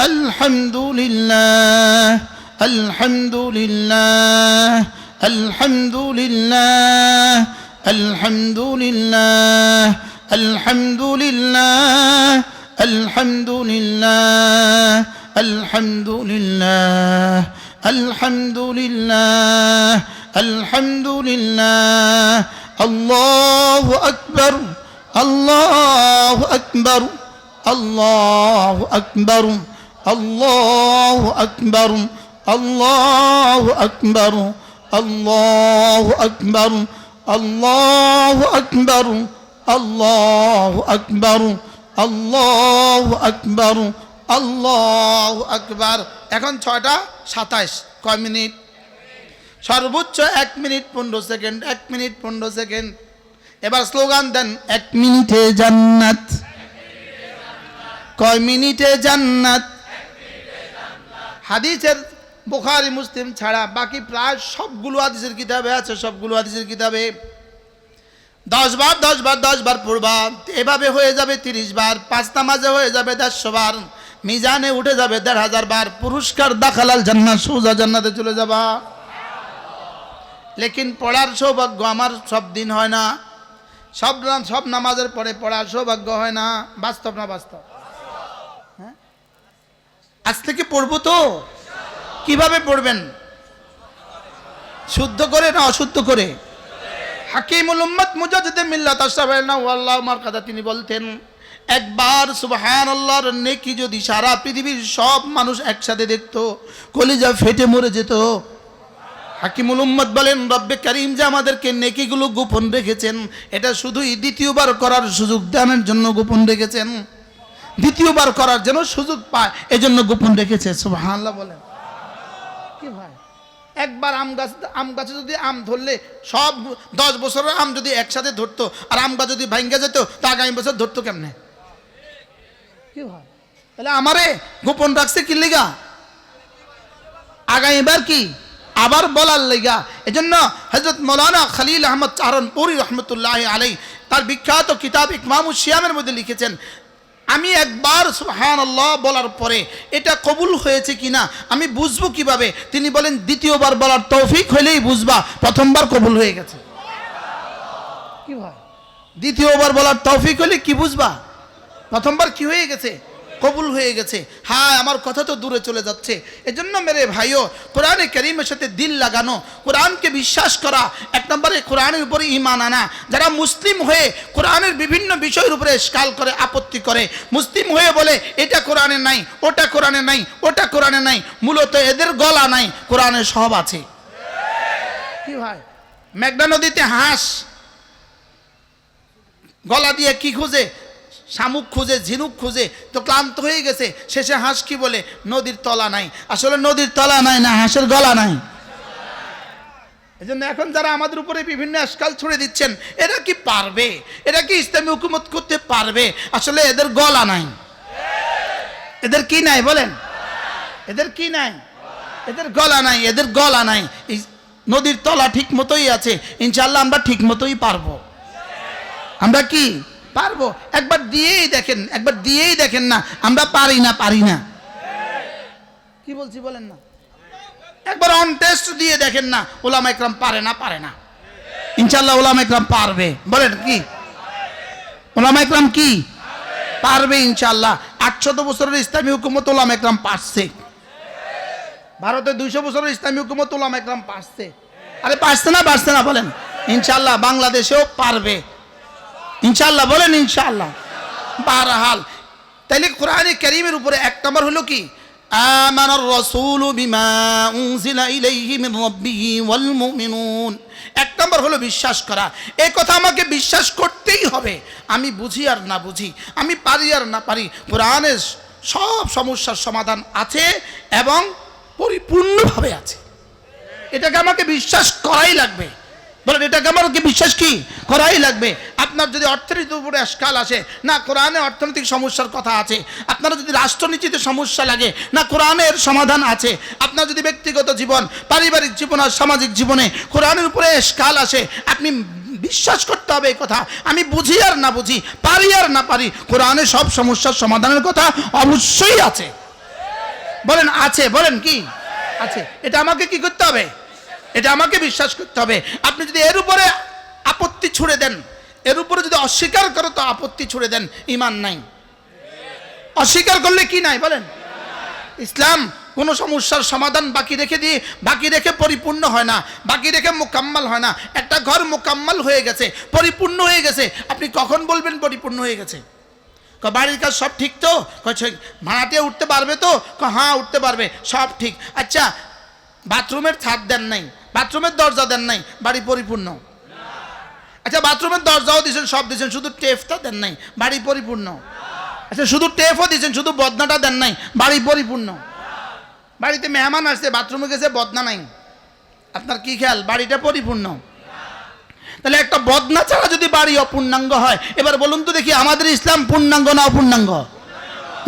আলহামদুলিল্লাহ আলহামদুলিল্লাহ আলহামদুলিল্লাহ আলহামদুলিল্লাহ আলহামদুলিল্লাহ আলহামদুলিল্লাহ আলহামদুলিল্লাহ আলহামদুলিল্লাহ আলহামদুলিল্লাহ আল্লাহু আকবার আল্লাহু আকবার আল্লাহু আকবার আল্লাহু আকবার আল্লাহু আকবার আল্লাহু আকবার আল্লাহু আকবার আল্লাহু আকবার আল্লাহু আকবার আল্লাহু আকবার। এখন 6:27। কয় মিনিট? সর্বোচ্চ 1 মিনিট 15 সেকেন্ড। 1 minute 15 second. এবার স্লোগান দেন, 1 মিনিটে জান্নাত। কয় মিনিটে জান্নাত? হাদিসের বুখারী মুসলিম ছাড়া বাকি প্রায় সবগুলো হাদিসের কিতাবে আছে। সবগুলো হাদিসের কিতাবে 10 বার 10 বার 10 বার পড়বা, এভাবে হয়ে যাবে 30 বার। 5 নামাজে হয়ে যাবে 150 বার। মিজানে উঠে যাবে 1500 বার। পুরস্কার দাখালাল জান্নাত, সোজা জান্নাতে চলে যাবা। লেকিন পড়ার সৌভাগ্য আমার সব দিন হয় না। সব নামাজের পরে পড়ার সৌভাগ্য হয় না। বাস্তব না বাস্তব? হ্যাঁ, আজ থেকে পড়বো তো। কিভাবে পড়বেন? শুদ্ধ করে না অশুদ্ধ করে? হাকিমুল উম্মত মুজাদ্দিদে মিল্লাত আশরাফুল্লাহ ওয়াল্লাহু মারকাদা তিনি বলতেন, একবার সুবহানাল্লাহর নেকি যদি সারা পৃথিবীর সব মানুষ একসাথে দেখতো, কলিজা ফেটে মরে যেত। হাকিমুল উম্মত বলেন, রব্বে কারীম যে আমাদেরকে নেকিগুলো গোপন রেখেছেন, এটা শুধুই দ্বিতীয়বার করার সুযোগ দানের জন্য গোপন রেখেছেন। দ্বিতীয়বার করার জন্য সুযোগ পায়, এজন্য গোপন রেখেছে। সুবহানাল্লাহ বলেন। কি ভাই, একবার আম গাছে যদি আম ধরলে সব 10 বছরের আম যদি একসাথে ধরতো, আর আম গাছ যদি ভাঙ্গা যেত, তা আগামী বছর ধরতো কেমনে? কি ভাই, তাহলে আমারে গোপন রাখছে কি লিগা? আগামীবার কি আবার বলার লেগা। এজন্য হযরত মাওলানা খলিল আহমদ চারণপুরী রহমতুল্লাহ আলাইহি তার বিখ্যাত কিতাব ইকমামুস সিয়ামের মধ্যে লিখেছেন, আমি একবার সুবহানাল্লাহ বলার পরে এটা কবুল হয়েছে কিনা আমি বুঝবো কিভাবে? তিনি বলেন, দ্বিতীয়বার বলার তৌফিক হইলেই বুঝবা প্রথমবার কবুল হয়ে গেছে। কি ভাই, দ্বিতীয়বার বলার তৌফিক হলে কি বুঝবা? প্রথমবার কি হয়ে গেছে? কবুল হয়ে গেছে। হ্যাঁ, আমার কথা তো দূরে চলে যাচ্ছে। এজন্য মেরে ভাইও, কোরআনে কারীমের সাথে দিল লাগানো, কোরআনকে বিশ্বাস করা, 1 নম্বরে কোরআনের উপরে ঈমান আনা। যারা মুসলিম হয়ে কোরআনের বিভিন্ন বিষয়ের উপরে ইশকাল করে, আপত্তি করে, মুসলিম হয়ে বলে এটা কোরআনে নাই, ওটা কোরআনে নাই, ওটা কোরআনে নাই, মূলত এদের গলা নাই, কোরআনে সব আছে। কি ভাই, মেঘনা নদীতে হাঁস গলা দিয়ে কি খুঁজে? শামুক খুঁজে, ঝিনুক খুঁজে, তো ক্লান্ত হয়ে গেছে। শেষে হাঁস কি বলে? নদীর তলা নাই। আসলে নদীর তলা নাই না, হাঁসের গলা নাই। এজন্য এখন যারা আমাদের উপরে বিভিন্ন আশকাল ছুড়ে দিচ্ছেন, এরা কি পারবে? এরা কি ইসলামী হুকুমত করতে পারবে? আসলে এদের গলা নাই। এদের কি নাই বলেন? এদের কি নাই? এদের গলা নাই। এদের গলা নাই। নদীর তলা ঠিক মতোই আছে। ইনশাআল্লাহ আমরা ঠিক মতোই পারবো। আমরা কি পারবো? একবার দিয়েই দেখেন, একবার দিয়েই দেখেন না আমরা পারি না, পারি না। কি বলছি বলেন না? একবার অন টেস্ট দিয়ে দেখেন না, উলামা ইকরাম পারে না, পারে না। ইনশাআল্লাহ উলামা ইকরাম পারবে। বলেন কি? উলামা ইকরাম কি পারবে ইনশাআল্লাহ। 800 বছরের ইসলামী হুকুমত উলামা ইকরাম পারছে। ভারতে 200 বছরের ইসলামী হুকুমত উলামা ইকরাম পারছে। আরে পারছে না, পারছে না বলেন? ইনশাআল্লাহ বাংলাদেশেও পারবে ইনশাআল্লাহ। বলেন ইনশাআল্লাহ। বারহাল, তাইলে কোরআনে কারীমের উপরে 1 নম্বর হলো কি? আমানার রাসূলু বিমা উনজিলা ইলাইহি মিন রাব্বিহি ওয়াল মুমিনুন। 1 নম্বর হলো বিশ্বাস করা। এই কথা আমাকে বিশ্বাস করতেই হবে। আমি বুঝি আর না বুঝি, আমি পারি আর না পারি, কোরআনের সব সমস্যার সমাধান আছে এবং পরিপূর্ণভাবে আছে। এটাকে আমাকে বিশ্বাস করাই লাগবে। বলেন, এটাকে আমাকে বিশ্বাস কি করাই লাগবে। আপনার যদি অর্থনীতির উপরে আশকাল আসে, না কোরআনে অর্থনৈতিক সমস্যার কথা আছে। আপনার যদি রাষ্ট্রনীতিতে সমস্যা লাগে, না কোরআনের সমাধান আছে। আপনার যদি ব্যক্তিগত জীবন, পারিবারিক জীবন আর সামাজিক জীবনে কোরআনের উপরে আশকাল আসে, আপনি বিশ্বাস করতে হবে এই কথা। আমি বুঝি আর না বুঝি, পারি আর না পারি, কোরআনে সব সমস্যার সমাধানের কথা অবশ্যই আছে। বলেন আছে, বলেন কি আছে। এটা আমাকে কি করতে হবে? এটা আমাকে বিশ্বাস করতে হবে। আপনি যদি এর উপরে আপত্তি ছুড়ে দেন, এর উপরে যদি অস্বীকার করো তো আপত্তি ছুড়ে দেন, ঈমান নাই। অস্বীকার করলে কি নাই বলেন? ইসলাম কোনো সমস্যার সমাধান বাকি রেখে পরিপূর্ণ হয় না, বাকি রেখে মোকাম্মল হয় না। একটা ঘর মোকাম্মল হয়ে গেছে, পরিপূর্ণ হয়ে গেছে, আপনি কখন বলবেন পরিপূর্ণ হয়ে গেছে? বাড়ির কাজ সব ঠিক তো? ভাড়াতে উঠতে পারবে তো? হ্যাঁ উঠতে পারবে, সব ঠিক। আচ্ছা, বাথরুমের ছাদ দেন নাই, বাথরুমের দরজা দেন নাই, বাড়ি পরিপূর্ণ? আচ্ছা, বাথরুমের দরজাও দিয়েছেন, সব দিয়েছেন, শুধু টেপটা দেন নাই, বাড়ি পরিপূর্ণ? আচ্ছা, শুধু টেপও দিয়েছেন, শুধু বদনাটা দেন নাই, বাড়ি পরিপূর্ণ? বাড়িতে মেহমান আসছে, বাথরুমে গেছে, বদনা নাই, আপনার কি খেয়াল বাড়িটা পরিপূর্ণ? তাহলে একটা বদনা ছাড়া যদি বাড়ি অপূর্ণাঙ্গ হয়, এবার বলুন তো দেখি, আমাদের ইসলাম পূর্ণাঙ্গ না অপূর্ণাঙ্গ?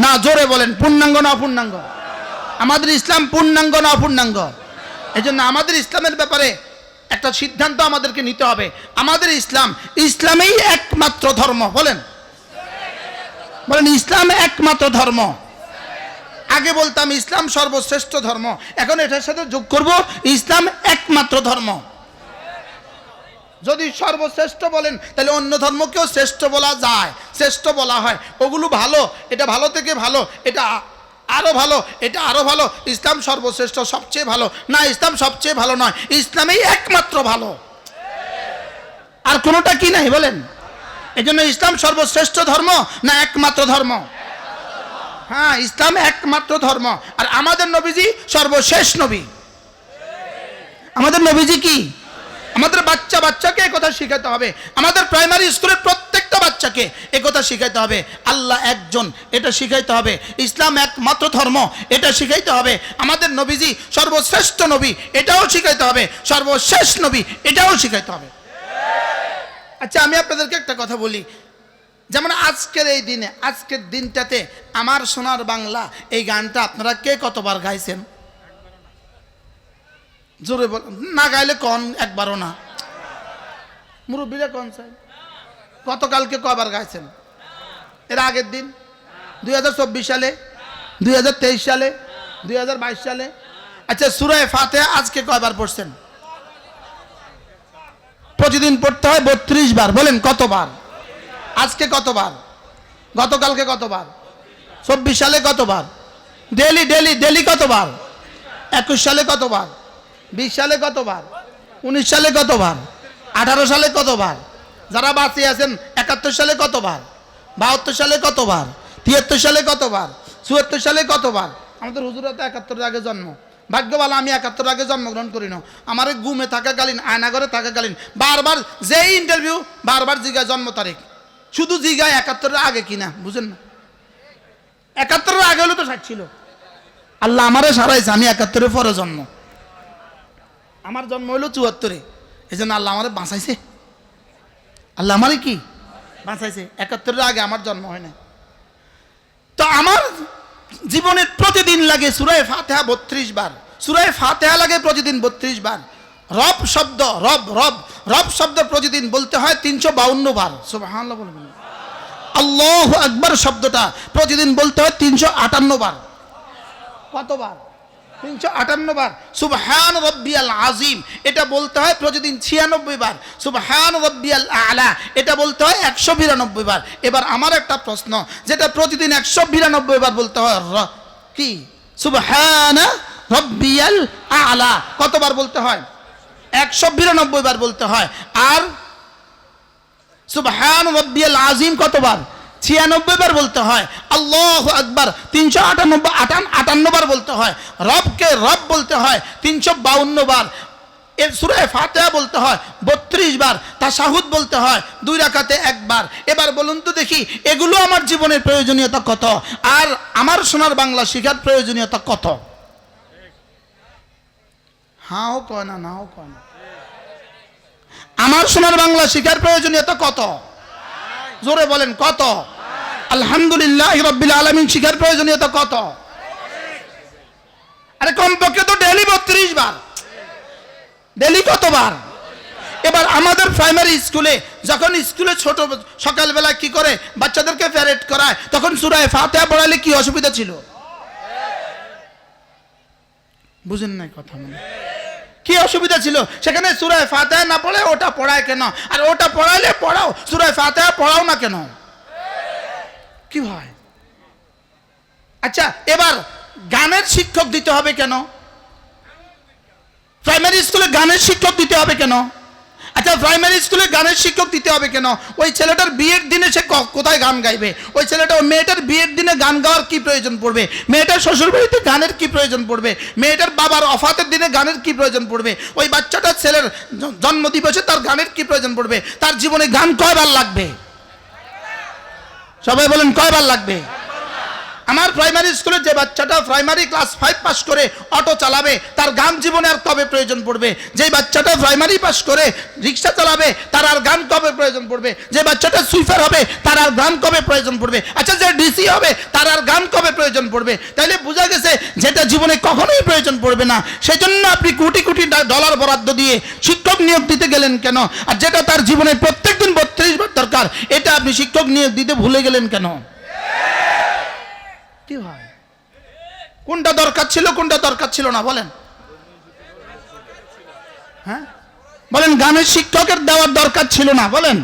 না, জোরে বলেন, পূর্ণাঙ্গ না অপূর্ণাঙ্গ? আমাদের ইসলাম পূর্ণাঙ্গ না অপূর্ণাঙ্গ? এই জন্য আমাদের ইসলামের ব্যাপারে একটা সিদ্ধান্ত আমাদেরকে নিতে হবে। আমাদের ইসলামেই একমাত্র ধর্ম। বলেন, ইসলাম একমাত্র ধর্ম। আগে বলতাম ইসলাম সর্বশ্রেষ্ঠ ধর্ম, এখন এটার সাথে যোগ করব ইসলাম একমাত্র ধর্ম। যদি সর্বশ্রেষ্ঠ বলেন তাহলে অন্য ধর্মকেও শ্রেষ্ঠ বলা যায়, শ্রেষ্ঠ বলা হয়। ওগুলো ভালো, এটা ভালো থেকে ভালো, এটা আরো ভালো, এটা আরো ভালো। ইসলাম সর্বশ্রেষ্ঠ, সবচেয়ে ভালো না, ইসলাম সবচেয়ে ভালো নয়, ইসলামেই একমাত্র ভালো। আর কোনোটা কি নাই বলেন? এই জন্য ইসলাম সর্বশ্রেষ্ঠ ধর্ম না একমাত্র ধর্ম? হ্যাঁ, ইসলাম একমাত্র ধর্ম। আর আমাদের নবীজি সর্বশেষ নবী। আমাদের নবীজি কি? আমাদের বাচ্চাকে একথা শিখাতে হবে। আমাদের প্রাইমারি স্কুলের প্রত্যেকটা বাচ্চাকে একথা শিখাইতে হবে। আল্লাহ একজন, এটা শিখাইতে হবে। ইসলাম একমাত্র ধর্ম, এটা শিখাইতে হবে। আমাদের নবীজি সর্বশ্রেষ্ঠ নবী, এটাও শিখাইতে হবে। সর্বশেষ নবী, এটাও শিখাইতে হবে। আচ্ছা, আমি আপনাদেরকে একটা কথা বলি। যেমন আজকের এই দিনে, আজকের দিনটাতে আমার সোনার বাংলা এই গানটা আপনারা কে কতবার গাইছেন? জোরে বল, না গাইলে কন একবারও না। মুরব্বীরা কন চাই, গতকালকে কবার গাইছেন? এর আগের দিন 2024 সালে, 2023 সালে, 2022 সালে? আচ্ছা, সূরা ফাতিহা আজকে কয়বার পড়ছেন? প্রতিদিন পড়তে হয় 32 বার। বলেন কতবার? আজকে কতবার? গতকালকে কতবার? 24 সালে কতবার? ডেলি কতবার? 21 সালে কতবার? 20 সালে কতবার? 19 সালে কতবার? 18 সালে কতবার? যারা বাঁচে আছেন 71 সালে কতবার? 72 সালে কতবার? 73 সালে কতবার? 74 সালে কতবার? আমাদের হুজুরা তো 71 আগে জন্ম। ভাগ্যবান আমি 71 আগে জন্মগ্রহণ করি না। আমার ঘুমে থাকাকালীন, আয়নাঘরে থাকাকালীন বারবার যেই ইন্টারভিউ, বারবার জিগায় জন্ম তারিখ, শুধু জিগায় 71 আগে কিনা, বুঝেন না? 71 আগে হলে তো 60 ছিল। আল্লাহ আমারে সারাইছে, আমি 71 পরে জন্ম। আমার জন্ম হলো 74-এ, এই জন্য আল্লাহ আমারে বাঁচাইছে। আল্লাহ আমারে কি বাঁচাইছে, 71 আগে আমার জন্ম হয় না। তো আমার জীবনে প্রতিদিন লাগে সূরা ফাতিহা 32 বার। সূরা ফাতিহা লাগে প্রতিদিন 32 বার। রব শব্দ, রব শব্দ প্রতিদিন বলতে হয় 352 বার। সুবহানাল্লাহ বলবেন। আল্লাহু আকবার শব্দটা প্রতিদিন বলতে হয় 358 বার। কতবার? 358 বার। সুবহান রাব্বিয়াল আযীম এটা বলতে হয় প্রতিদিন 96 বার। সুবহান রাব্বিয়াল আ'লা এটা বলতে হয় 192 বার। এবার আমার একটা প্রশ্ন, যেটা প্রতিদিন 192 বার বলতে হয়, কি? সুবহান রাব্বিয়াল আ'লা কতবার বলতে হয়? 192 বার বলতে হয়। আর সুবহান রাব্বিয়াল আযীম কতবার? 96 বার বলতে হয়। আল্লাহু আকবার 358 বার বলতে হয়। রবকে রব বলতে হয় 352 বার। এর সূরা ফাতিহা বলতে হয় 32 বার, তাশাহুদ বলতে হয় 2 রাকাতে একবার। এবার বলুন তো দেখি এগুলো আমার জীবনের প্রয়োজনীয়তা কত, আর আমার সোনার বাংলা শিখার প্রয়োজনীয়তা কত? হাও কয় না, নাও কয় না। আমার সোনার বাংলা শিখার প্রয়োজনীয়তা কত? জোরে বলেন কত? আলহামদুলিল্লাহ রাব্বিল আলামিন শিখার প্রয়োজনীয়তা কত? আরে কমপক্ষে তো ডেইলি 32 বার, ডেইলি কতবার? এবার আমাদের প্রাইমারি স্কুলে যখন স্কুলে ছোট সকালবেলা কি করে বাচ্চাদেরকে প্যারেড করায়, তখন সূরা ফাতিহা পড়ালে কি অসুবিধা ছিল? বুঝেন নাই কথা? মানে কি অসুবিধা ছিল? সেখানে সূরা ফাতিহা না পড়ে ওটা পড়ায় কেন? আর ওটা পড়াইলে পড়াও, সূরা ফাতিহা পড়াও না কেন? কি হয়? আচ্ছা, এবার গানের শিক্ষক দিতে হবে কেন? প্রাইমারি স্কুলে গানের শিক্ষক দিতে হবে কেন? আচ্ছা, প্রাইমারি স্কুলে গানের শিক্ষক দিতে হবে কেন? ওই ছেলেটার বিয়ের দিনে সে কোথায় গান গাইবে? ওই ছেলেটা, ওই মেয়েটার বিয়ের দিনে গান গাওয়ার কি প্রয়োজন পড়বে? মেয়েটার শ্বশুরবাড়িতে গানের কি প্রয়োজন পড়বে? মেয়েটার বাবার অফাতের দিনে গানের কি প্রয়োজন পড়বে? ওই বাচ্চাটার ছেলের জন্মদিবসে তার গানের কি প্রয়োজন পড়বে? তার জীবনে গান কয়বার লাগবে? সবাই বলেন কয়বার লাগবে? আমার প্রাইমারি স্কুলে যে বাচ্চাটা প্রাইমারি ক্লাস 5 পাস করে অটো চালাবে, তার গান জীবনে আর কবে প্রয়োজন পড়বে? যে বাচ্চাটা প্রাইমারি পাস করে রিক্সা চালাবে, তার আর গান কবে প্রয়োজন পড়বে? যে বাচ্চাটা সুইপার হবে, তার আর গান কবে প্রয়োজন পড়বে? আচ্ছা, যে ডিসি হবে, তার আর গান কবে প্রয়োজন পড়বে? তাইলে বোঝা গেছে যেটা জীবনে কখনোই প্রয়োজন পড়বে না, সেজন্য আপনি কোটি কোটি ডলার বরাদ্দ দিয়ে শিক্ষক নিয়োগ দিতে গেলেন কেন? আর যেটা তার জীবনে প্রত্যেকদিন 32 বার দরকার, এটা আপনি শিক্ষক নিয়োগ দিতে ভুলে গেলেন কেন? কি হয়? কোনটা দরকার ছিল, কোনটা দরকার ছিল না বলেন? হ্যাঁ বলেন, গানের শিক্ষকের দেওয়ার দরকার ছিল না বলেন?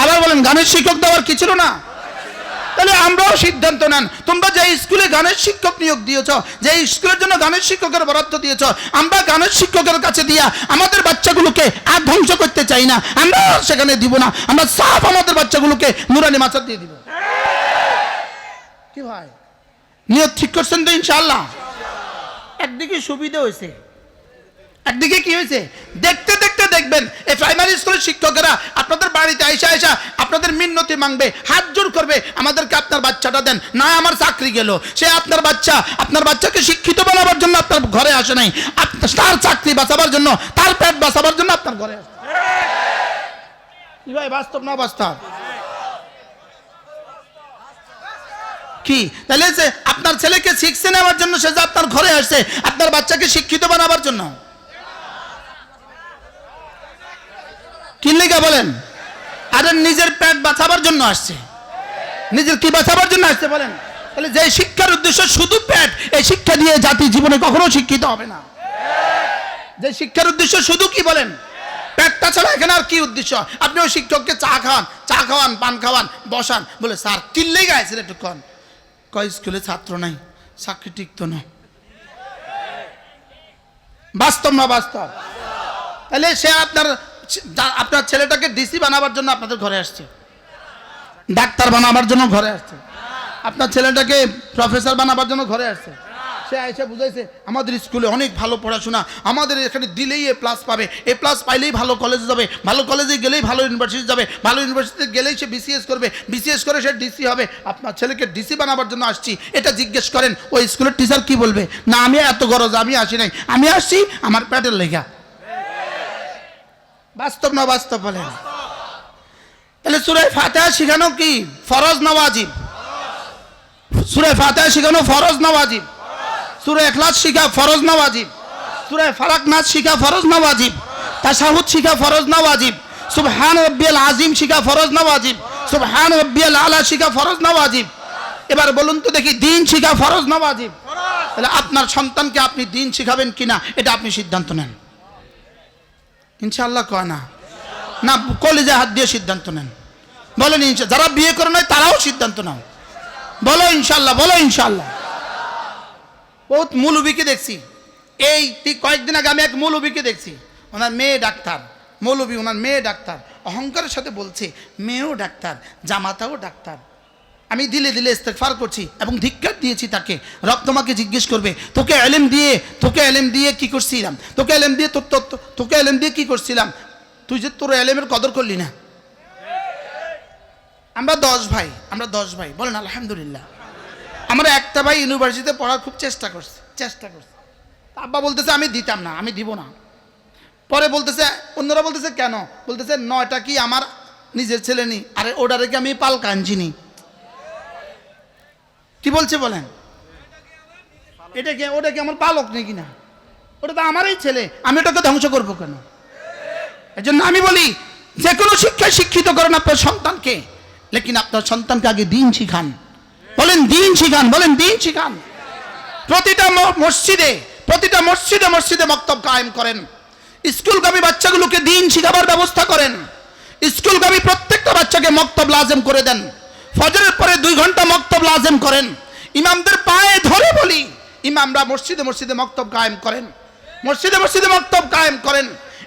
আবার বলেন, গানের শিক্ষক দেওয়ার কি ছিল না? তাহলে আমরাও সিদ্ধান্ত নেন, তোমরা যে স্কুলে গানের শিক্ষক নিয়োগ দিয়েছ, যে স্কুলের জন্য গানের শিক্ষকের বরাদ্দ দিয়েছ, আমরা গানের শিক্ষকের কাছে দিয়া আমাদের বাচ্চাগুলোকে আর ধ্বংস করতে চাই না, আমরা সেখানে দিব না, আমরা সাফ আমাদের বাচ্চাগুলোকে নুরানি মাদ্রাসা দিয়ে দিব। কি ভাই, নিয়ত ঠিক করছেন তো ইনশাআল্লাহ? একদিকে সুবিধা হয়েছে, একদিকে কি হয়েছে? দেখতে দেখতে দেখবেন এই প্রাইমারি স্কুলের শিক্ষকেরা আপনাদের বাড়িতে আইসা আইসা আপনাদের মিন্নতি মাংবে, হাত জোড় করবে, আমাদেরকে আপনার বাচ্চাটা দেন না, আমার চাকরি গেল। সে আপনার বাচ্চাকে শিক্ষিত বানাবার জন্য আপনার ঘরে আসে নাই, তার চাকরি বাঁচাবার জন্য, তার পেট বাঁচাবার জন্য আপনার ঘরে আসে। কি ভাই, বাস্তব না বাস্তব? কি তাহলে যে আপনার ছেলেকে শিক্ষা নেওয়ার জন্য সে যে আপনার ঘরে আসছে, আপনার বাচ্চাকে শিক্ষিত বানাবার জন্য? কি লেগে বলেন? আরে নিজের পেট বাঁচাবার জন্য আসছে। নিজের কি বাঁচাবার জন্য আসছে বলেন? তাহলে যে শিক্ষার উদ্দেশ্য শুধু পেট, এই শিক্ষা দিয়ে জাতি জীবনে কখনো শিক্ষিত হবে না। যে শিক্ষার উদ্দেশ্য শুধু কি বলেন? পেটটা ছাড়া এখানে আর কি উদ্দেশ্য? আপনি ওই শিক্ষককে চা খাওয়ান, পান খাওয়ান, বসান, বলে স্যার কি লেগে আছেন একটুক্ষণ, কয় স্কুলে ছাত্র নাই, চাকরি টিকতো না। বাস্তব না বাস্তব? তাহলে সে আপনার ছেলেটাকে ডিসি বানাবার জন্য আপনাদের ঘরে আসছে, ডাক্তার বানাবার জন্য ঘরে আসছে, আপনার ছেলেটাকে প্রফেসর বানাবার জন্য ঘরে আসছে। সে এসে বুঝাইছে আমাদের স্কুলে অনেক ভালো পড়াশোনা, আমাদের এখানে দিলেই এ প্লাস পাবে, এ প্লাস পাইলেই ভালো কলেজে যাবে, ভালো কলেজে গেলেই ভালো ইউনিভার্সিটি যাবে, ভালো ইউনিভার্সিটিতে গেলেই সে বিসিএস করবে, বিসিএস করে সে ডিসি হবে। আপনার ছেলেকে ডিসি বানাবার জন্য আসছি, এটা জিজ্ঞেস করেন ওই স্কুলের টিচার কি বলবে? না, আমি এত গরজ, আমি আসি নাই, আমি আসছি আমার পেটের লেগা। বাস্তব না বাস্তব বলেন? তাহলে সূরা ফাতিহা শিখানো কি ফরজ না ওয়াজিব? সূরা ফাতিহা শিখানো ফরজ না ওয়াজিব? সূরা ইখলাস শিখা ফরজ না ওয়াজিব? সূরা ফালাক নাস শিখা ফরজ না ওয়াজিব? তাশাহুদ শিখা ফরজ না ওয়াজিব? সুবহান রাব্বিয়াল আযীম শিখা ফরজ না ওয়াজিব? সুবহান রাব্বিয়াল আলা শিখা ফরজ না ওয়াজিব? এবার বলুন তো দেখি, দিন শিখা ফরজ না ওয়াজিব? তাহলে আপনার সন্তানকে আপনি দিন শিখাবেন কিনা এটা আপনি সিদ্ধান্ত নেন। ইনশাআল্লাহ কয় না? না, কলিজা হাত দিয়ে সিদ্ধান্ত নেন। বলেন ইনশাআল্লাহ। যারা বিয়ে করে নাই তারাও সিদ্ধান্ত নাও, বলো ইনশাআল্লাহ, বলো ইনশাআল্লাহ। বহুত মৌলবীকে দেখছি, এই কয়েকদিন আগে আমি এক মৌলবীকে দেখছি, ওনার মেয়ে ডাক্তার, মৌলবী, ওনার মেয়ে ডাক্তার, অহংকারের সাথে বলছে মেয়েও ডাক্তার, জামাতাও ডাক্তার। আমি দিলে দিলে ইস্তেগফার করছি এবং ধিক্কার দিয়েছি তাকে। রব তোমাকে জিজ্ঞেস করবে তোকে এলেম দিয়ে কি করছিলাম, তোকে এলেম দিয়ে কি করছিলাম, তুই যে তোর এলেমের কদর করলি না। আমরা 10 ভাই বলেন আলহামদুলিল্লাহ। আমরা একটা ভাই ইউনিভার্সিটিতে পড়ার খুব চেষ্টা করছে। আব্বা বলতেছে আমি দিতাম না, আমি দিব না। পরে বলতেছে, অন্যরা বলতেছে কেন, বলতেছে 9টা কি আমার নিজের ছেলে নি, আরে ওটারে কি আমি পাল কাঞ্জিনি। কি বলছে বলেন, ওটা কি আমার পালক নাকি না, ওটা তো আমারই ছেলে, আমি ওটাকে ধ্বংস করবো কেন? এই জন্য আমি বলি যে কোনো শিক্ষায় শিক্ষিত করেন আপনার সন্তানকে, লেকিন আপনার সন্তানকে আগে দিন শিখান। বলেন দিন শিখান, বলেন দিন শিখান। প্রতিটা মসজিদে মক্তব কায়েম করেন। স্কুলগামী বাচ্চাগুলোকে দিন শিখাবার ব্যবস্থা করেন। স্কুলগামী প্রত্যেকটা বাচ্চাকে মক্তব লাজেম করে দেন। ফজরের পরে 2 ঘন্টা মক্তব লাজেম করেন। ইমামদের পায়ে ধরে বলি, ইমামরা মসজিদে মক্তব কায়েম করেন, মসজিদে মক্তব কায়েম করেন।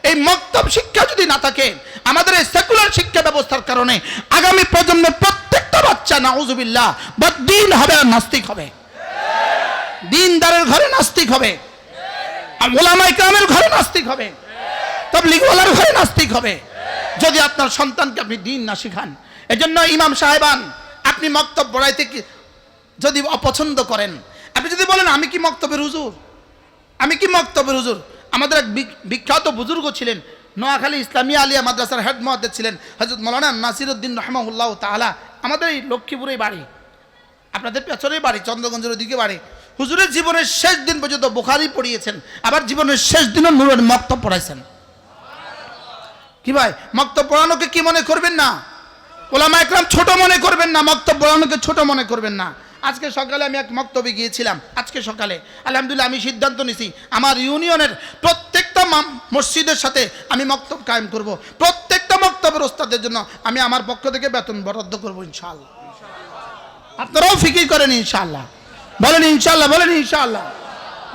এই মক্তব শিক্ষা যদি না থাকে, আমাদের এই সেকুলার শিক্ষা ব্যবস্থার কারণে আগামী প্রজন্মের প্রত্যেকটা বাচ্চা নাউজুবিল্লাহ বদ্দিন হবে আর নাস্তিক হবে। দিনদারের ঘরে নাস্তিক হবে, আর ওলামায়ে কেরামের ঘরে নাস্তিক হবে, তাবলীগওয়ালার ঘরে নাস্তিক হবে, যদি আপনার সন্তানকে আপনি দিন না শিখান। এজন্য ইমাম সাহেবান, আপনি মক্তব পড়াইতে যদি অপছন্দ করেন, আপনি যদি বলেন আমি কি মক্তবের হুজুর, আমাদের এক বিখ্যাত বুজুর্গ ছিলেন, নোয়াখালী ইসলামিয়া আলিয়া মাদ্রাসার হেড মুহাদ্দিস ছিলেন হযরত মাওলানা নাসিরউদ্দিন রাহমাহুল্লাহ তাআলা। আমাদের এই লক্ষ্মীপুরেই বাড়ি, আপনাদের পেছনেই বাড়ি, চন্দ্রগঞ্জের ওদিকে বাড়ি। হুজুরের জীবনের শেষ দিন পর্যন্ত বুখারী পড়িয়েছেন, আবার জীবনের শেষ দিনও নূরের মক্তব পড়াইছেন। কি ভাই, মক্তব পড়ানোকে কি মনে করবেন না? ওলামায়ে কেরাম ছোট মনে করবেন না, মক্তব পড়ানোকে ছোট মনে করবেন না। আজকে সকালে আমি এক মক্তবে গিয়েছিলাম, আজকে সকালে আলহামদুলিল্লাহ আমি সিদ্ধান্ত নিছি আমার ইউনিয়নের প্রত্যেকটা মসজিদের সাথে আমি মক্তব কায়েম করব। প্রত্যেকটা মক্তবের ওস্তাদের জন্য আমি আমার পক্ষ থেকে বেতন বরাদ্দ করব ইনশাআল্লাহ। আপনারাও ফিকির করেন ইনশাআল্লাহ, বলেন ইনশাআল্লাহ, বলেন ইনশাআল্লাহ।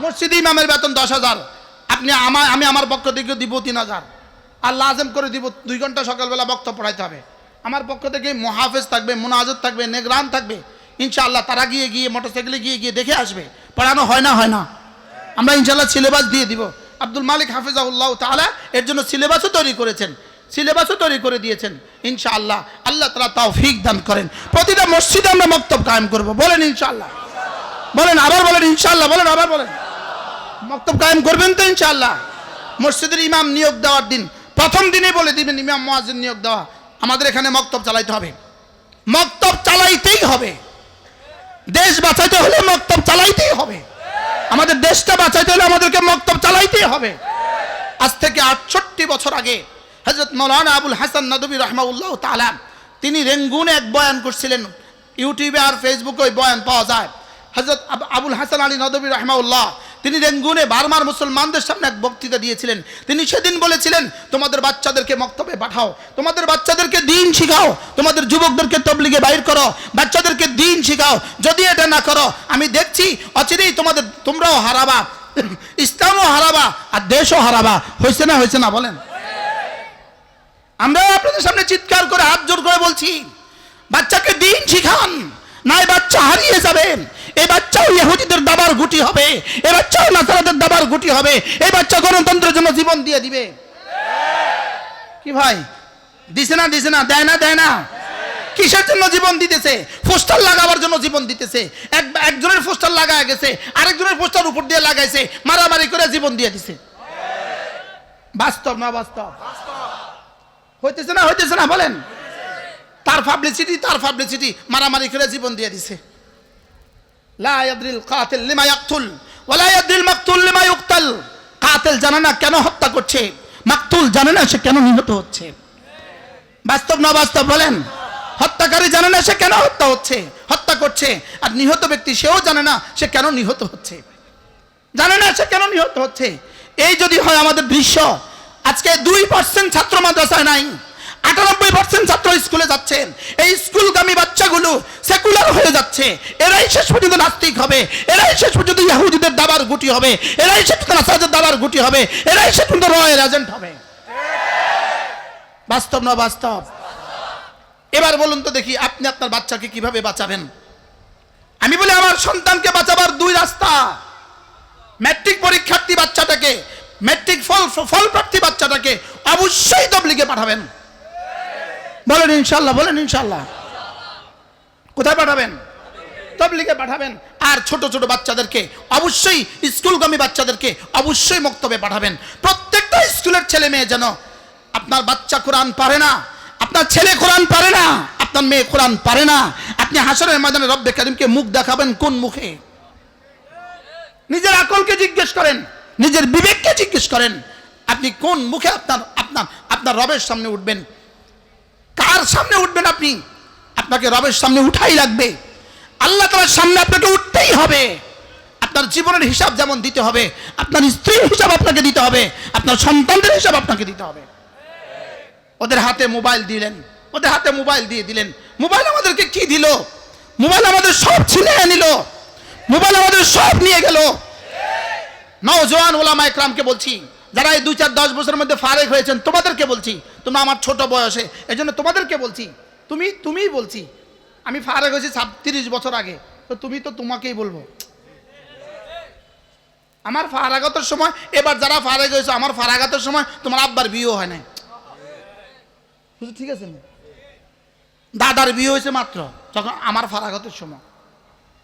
মসজিদে ইমামের বেতন 10,000, আমি আমার পক্ষ থেকে দিব 3,000, আর লাজেম করে দিব 2 ঘন্টা সকালবেলা বক্তব্য পড়াইতে হবে। আমার পক্ষ থেকে মুহাফেজ থাকবে, মুনাজাত থাকবে, নেগরান থাকবে ইনশাআল্লাহ। তারা গিয়ে মোটরসাইকেলে গিয়ে দেখে আসবে পড়ানো হয় না। আমরা ইনশাআল্লাহ সিলেবাস দিয়ে দিব। আব্দুল মালিক হাফিজাহুল্লাহ তাআলা এর জন্য সিলেবাসও তৈরি করে দিয়েছেন ইনশাআল্লাহ। আল্লাহ তাআলা তৌফিক দান করেন। প্রতিটা মসজিদে আমরা মক্তব কায়েম করব, বলেন ইনশাআল্লাহ, বলেন আবার বলেন ইনশাআল্লাহ, বলেন আবার বলেন। মক্তব কায়েম করবেন তো ইনশাআল্লাহ? মসজিদের ইমাম নিয়োগ দেওয়ার দিন প্রথম দিনে বলে দিবেন ইমাম মুয়াজ্জিন নিয়োগ দেওয়া, আমাদের এখানে মক্তব চালাইতে হবে, মক্তব চালাইতেই হবে। দেশ বাঁচাইতে হলে মক্তব চালাইতেই হবে, আমাদের দেশটা বাঁচাইতে হলে আমাদেরকে মক্তব চালাইতেই হবে। আজ থেকে 68 বছর আগে হযরত মাওলানা আবুল হাসান নদভী রাহমাহুল্লাহ তাআলা তিনি রেঙ্গুনে এক বয়ান করছিলেন, ইউটিউবে আর ফেসবুকে ওই বয়ান পাওয়া যায়। হযরত আবুল হাসান আলী নদভী রাহমাহুল্লাহ তিনি রেঙ্গুনে বার্মার মুসলমানদের সামনে এক বক্তৃতা দিয়েছিলেন। তিনি সেদিন বলেছিলেন, তোমাদের বাচ্চাদেরকে মক্তবে পাঠাও, তোমাদের বাচ্চাদেরকে দিন শিখাও, তোমাদের যুবকদেরকে তবলিগে বাইর করো, বাচ্চাদেরকে দিন শিখাও। যদি এটা না করো আমি দেখছি অচিরেই তোমরাও হারাবা, ইসলামও হারাবা আর দেশও হারাবা। হয়েছে না বলেন? আমরাও আপনাদের সামনে চিৎকার করে হাত জোর করে বলছি, বাচ্চাকে দিন শিখান, নাই বাচ্চা হারিয়ে যাবেন। এই বাচ্চাও ইহুদিদের দাবার গুটি হবে, এই বাচ্চাও নাসারাদের দাবার গুটি হবে, এই বাচ্চা গণতন্ত্রের জন্য জীবন দিয়ে দিবে। কি ভাই, দিছে না দেয় না? কিসের জন্য জীবন দিতেছে? পোস্টার লাগাবার জন্য জীবন দিতেছে। একজনের পোস্টার লাগায় গেছে, আরেকজনের পোস্টার উপর দিয়ে লাগাইছে, মারামারি করে জীবন দিয়ে দিছে। বাস্তব না বাস্তব? হইতেছে না বলেন? তার পাবলিসিটি মারামারি করে জীবন দিয়ে দিছে। লা ইয়াদরিল কাতিল লিমা ইয়াকতুল ওয়া লা ইয়াদরিল মাকতুল লিমা ইউকতাল। কাতিল জানে না কেন হত্যা করছে, মাকতুল জানে না সে কেন নিহত হচ্ছে। বাস্তব না বাস্তব বলেন? হত্যাকারী জানে না সে কেন হত্যা করছে, আর নিহত ব্যক্তি সেও জানে না সে কেন নিহত হচ্ছে। এই যদি হয় আমাদের দৃশ্য, আজকে 2% ছাত্র মাদ্রাসায় নাই, 98% ছাত্র স্কুলে যাচ্ছেন। এই স্কুলগামী বাচ্চাগুলো সেকুলার হয়ে যাচ্ছে, এরাই শেষ পর্যন্ত নাস্তিক হবে, এরাই শেষ পর্যন্ত ইহুদিদের দাবার গুটি হবে, এরাই শেষ পর্যন্ত নাসারাদের দাবার গুটি হবে, এরাই শেষ পর্যন্ত রয়ের এজেন্ট হবে। বাস্তব না বাস্তব? এবার বলুন তো দেখি আপনি আপনার বাচ্চাকে কিভাবে বাঁচাবেন? আমি বলি আমার সন্তানকে বাঁচাবার দুই রাস্তা। ম্যাট্রিক পরীক্ষার্থী বাচ্চাটাকে, ম্যাট্রিক ফলপ্রাপ্তি বাচ্চাটাকে অবশ্যই তাবলীগে পাঠাবেন। বলেন ইনশাআল্লাহ, বলেন ইনশাআল্লাহ। কোথায় পাঠাবেন? তাবলীগে পাঠাবেন। আর ছোট ছোট বাচ্চাদেরকে অবশ্যই, স্কুলগামী বাচ্চাদেরকে অবশ্যই মক্তবে পাঠাবেন। প্রত্যেকটা স্কুলের ছেলে মেয়ে যেন, আপনার বাচ্চা কোরআন পারে না, আপনার ছেলে কোরআন পারে না, আপনার মেয়ে কোরআন পারে না, আপনি হাসরের ময়দানে রব্বে কারীমকে মুখ দেখাবেন কোন মুখে? নিজের আকলকে জিজ্ঞেস করেন, নিজের বিবেককে জিজ্ঞেস করেন, আপনি কোন মুখে আপনার আপনার আপনার রবের সামনে উঠবেন? কার সামনে উঠবেন আপনি? আপনাকে রবের সামনে উঠাই লাগবে। আল্লাহ তাআলার সামনে আপনাকে উঠতেই হবে। আপনার জীবনের হিসাব যেমন দিতে হবে, আপনার স্ত্রীর হিসাব আপনাকে দিতে হবে, আপনার সন্তানদের হিসাব আপনাকে দিতে হবে। ওদের হাতে মোবাইল দিলেন, ওদের হাতে মোবাইল দিয়ে দিলেন। মোবাইল আমাদেরকে কি দিল? মোবাইল আমাদের সব ছিনিয়ে নিল, মোবাইল আমাদের সব নিয়ে গেল। নওজোয়ান ওলামা ইকরামকে বলছি, যারা এই 2-4-10 বছরের মধ্যে ফারেক হয়েছেন, তোমাদেরকে বলছি, তোমরা আমার ছোট বয়সে, এই জন্য তোমাদেরকে বলছি, তুমিই বলছি। আমি ফারেক হয়েছি 30 বছর আগে, তো তোমাকেই বলবো। আমার ফারাগাতের সময়, এবার যারা ফারেক হয়েছে আমার ফারাগাতের সময় তোমার আব্বার বিয়ে হয় নাই, ঠিক আছে না? দাদার বিয়ে হয়েছে মাত্র যখন আমার ফারাগতের সময়,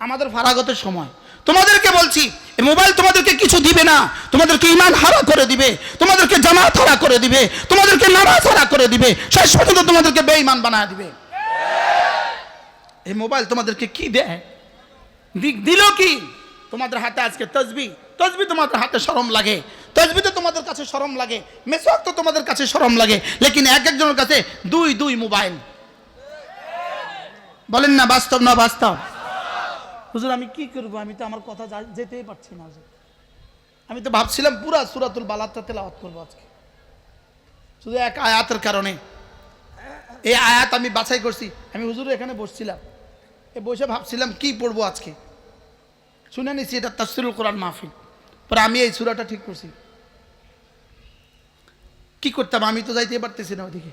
আমাদের ফারাগতের সময়। তোমাদেরকে বলছি, এই মোবাইল তোমাদেরকে কিছু দিবে না, তোমাদেরকে ঈমান হারা করে দিবে, তোমাদেরকে জামাত হারা করে দিবে, তোমাদেরকে নামাজ হারা করে দিবে, শেষ পর্যন্ত তোমাদেরকে বেঈমান বানায় দিবে। এই মোবাইল তোমাদেরকে কি দেয়? দিল কি? তোমাদের হাতে আজকে তসবিহ তোমাদের হাতে শরম লাগে, তসবিহ তো তোমাদের কাছে শরম লাগে, মেসওয়াক তো তোমাদের কাছে শরম লাগে, লেকিন এক একজনের কাছে দুই মোবাইল। বলেন না বাস্তব না বাস্তব? হুজুর আমি কি করবো, আমি তো আমার কথা যেতেই পারছি না। আমি তো ভাবছিলাম পুরা সূরাতুল বালাগটা তেলাওয়াত করবো আজকে, শুধু এক আয়াতের কারণে। এই আয়াত আমি বাছাই করছি। আমি হুজুর এখানে বসছিলাম, বসে ভাবছিলাম কি পড়বো আজকে। শুনে নিছি এটা তাফসীরুল কোরআন মাহফিল, পরে আমি এই সূরাটা ঠিক করছি। কি করতাম, আমি তো যাইতে পারতেছি না ওদিকে।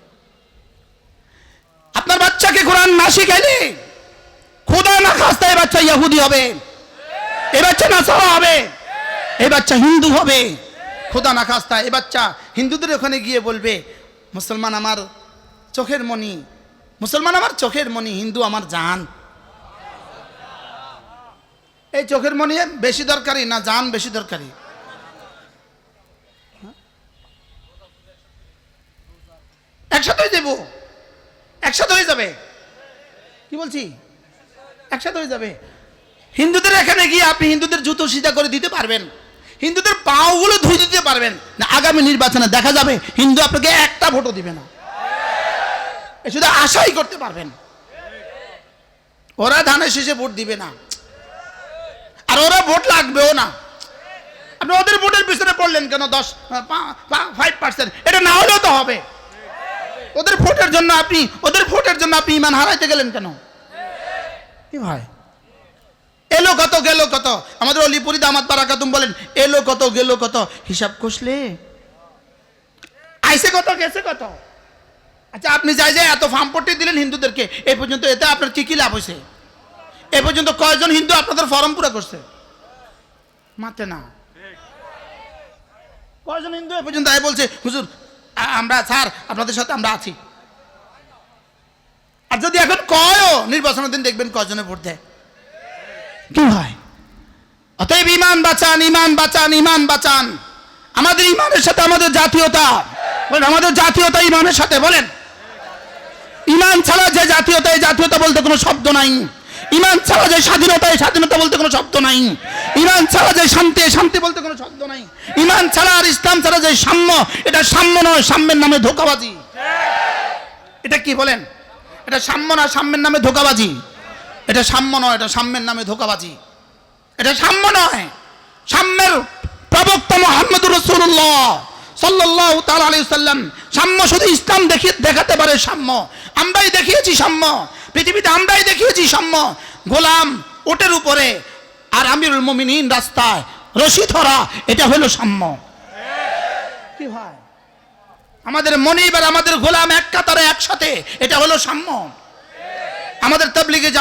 আপনার বাচ্চাকে কোরআন না শিখাইলে খোদা না খাস্তা এই বাচ্চা ইহুদি হবে, এই বাচ্চা নাসারা হবে, এই বাচ্চা হিন্দু হবে। খোদা না খাস্তা এই বাচ্চা হিন্দুদের ওখানে গিয়ে বলবে মুসলমান আমার চোখের মণি, মুসলমান আমার চোখের মণি, হিন্দু আমার জান। এই চোখের মণি বেশি দরকারি না জান বেশি দরকারি? একসাথে হয়ে যাবো, একসাথে হয়ে যাবে। কি বলছি? একসাথে হয়ে যাবে। হিন্দুদের এখানে গিয়ে আপনি হিন্দুদের জুতো সিধা করে দিতে পারবেন, হিন্দুদের পাওগুলো ধুয়ে দিতে পারবেন না? আগামী নির্বাচনে দেখা যাবে হিন্দু আপনাকে একটা ভোটও দিবে না, শুধু আশাই করতে পারবেন। ওরা ধানের শেষে ভোট দিবে না, আর ওরা ভোট লাগবেও না। আপনি ওদের ভোটের পিছনে পড়লেন কেন? 5%, এটা না হলেও তো হবে। ওদের ভোটের জন্য আপনি ঈমান হারাইতে গেলেন কেন? কি ভাই, এলো কত গেল কত? আমাদের অলিপুরি দামাত বারাকাতুম বলেন, এলো কত গেল কত, হিসাব কষলে আইসে কত গেছে কত। আচ্ছা আপনি যাই এত ফার্মপট্টি দিলেন হিন্দুদেরকে, এই পর্যন্ত এতে আপনার কি কি লাভ হয়েছে? এ পর্যন্ত কয়জন হিন্দু আপনাদের ফর্ম পুরা করছে? মাতে না। কয়জন হিন্দু এ পর্যন্ত বলছে হুজুর আমরা স্যার আপনাদের সাথে আমরা আছি? আর যদি এখন কয়ও নির্বাচনের দিন দেখবেন কয়জনে ভোট দেয়। কি হয়? অতএব ঈমান বাঁচান, ঈমান বাঁচান, ঈমান বাঁচান। আমাদের ঈমানের সাথে আমাদের জাতীয়তা, বলেন আমাদের জাতীয়তা ঈমানের সাথে। বলেন ঈমান ছাড়া যে জাতীয়তা, এই জাতীয়তা বলতে কোনো শব্দ নাই। ঈমান ছাড়া যে স্বাধীনতা, এই স্বাধীনতা বলতে কোনো শব্দ নাই। ঈমান ছাড়া যে শান্তি, শান্তি বলতে কোনো শব্দ নাই। ঈমান ছাড়া আর ইসলাম ছাড়া যে সাম্য, এটা সাম্য নয়, সাম্যের নামে ধোঁকাবাজি। এটা কি বলেন? এটা সাম্য না, সাম্যের নামে ধোঁকাবাজি। এটা সাম্য নয়, এটা সাম্যের নামে ধোঁকাবাজি। এটা সাম্য নয়। সাম্যের প্রবক্তা মুহাম্মদুর রাসূলুল্লাহ সাল্লাল্লাহু তাআলা আলাইহি ওয়াসাল্লাম সাম্য শুধু ইসলাম দেখাতে পারে। সাম্য আমরাই দেখিয়েছি, সাম্য পৃথিবীতে আমরাই দেখিয়েছি। সাম্য গোলাম ওটের উপরে আর আমিরুল মুমিনিন রাস্তায় রশি ধরা, এটা হলো সাম্য। কি ভাই, আমাদের মনিব আর আমাদের গোলাম এক কাতারে একসাথে, এটা হলো সাম্য। আমাদের তাবলীগী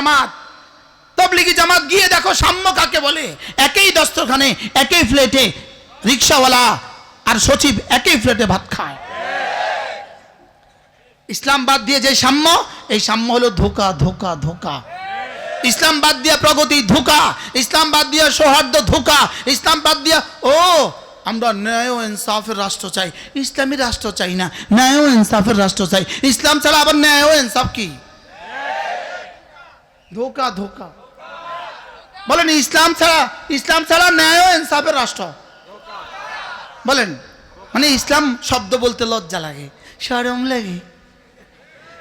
জামাত গিয়ে দেখো সাম্য কাকে বলে। একই দস্তরখানে একই প্লেটে রিক্সাওয়ালা আর সচিব একই প্লেটে ভাত খায়। ইসলাম বাদ দিয়ে যে সাম্য, এই সাম্য হলো ধোঁকা ধোঁকা ধোঁকা। ইসলাম বাদ দিয়া প্রগতি ধোঁকা, ইসলাম বাদ দিয়া সৌহার্দ্য ধোঁকা, ইসলাম বাদ দিয়া আমরা ন্যায় ও ইনসাফের রাষ্ট্র চাই, ইসলামী রাষ্ট্র চাই না, ন্যায় ও ইনসাফের রাষ্ট্র চাই। ইসলাম ছাড়া আবার ন্যায় ও ইনসাফ কি? ধোঁকা ধোঁকা। বলেন ইসলাম ছাড়া ন্যায় ও ইনসাফের রাষ্ট্র। বলেন মানে ইসলাম শব্দ বলতে লজ্জা লাগে, শরম লাগে।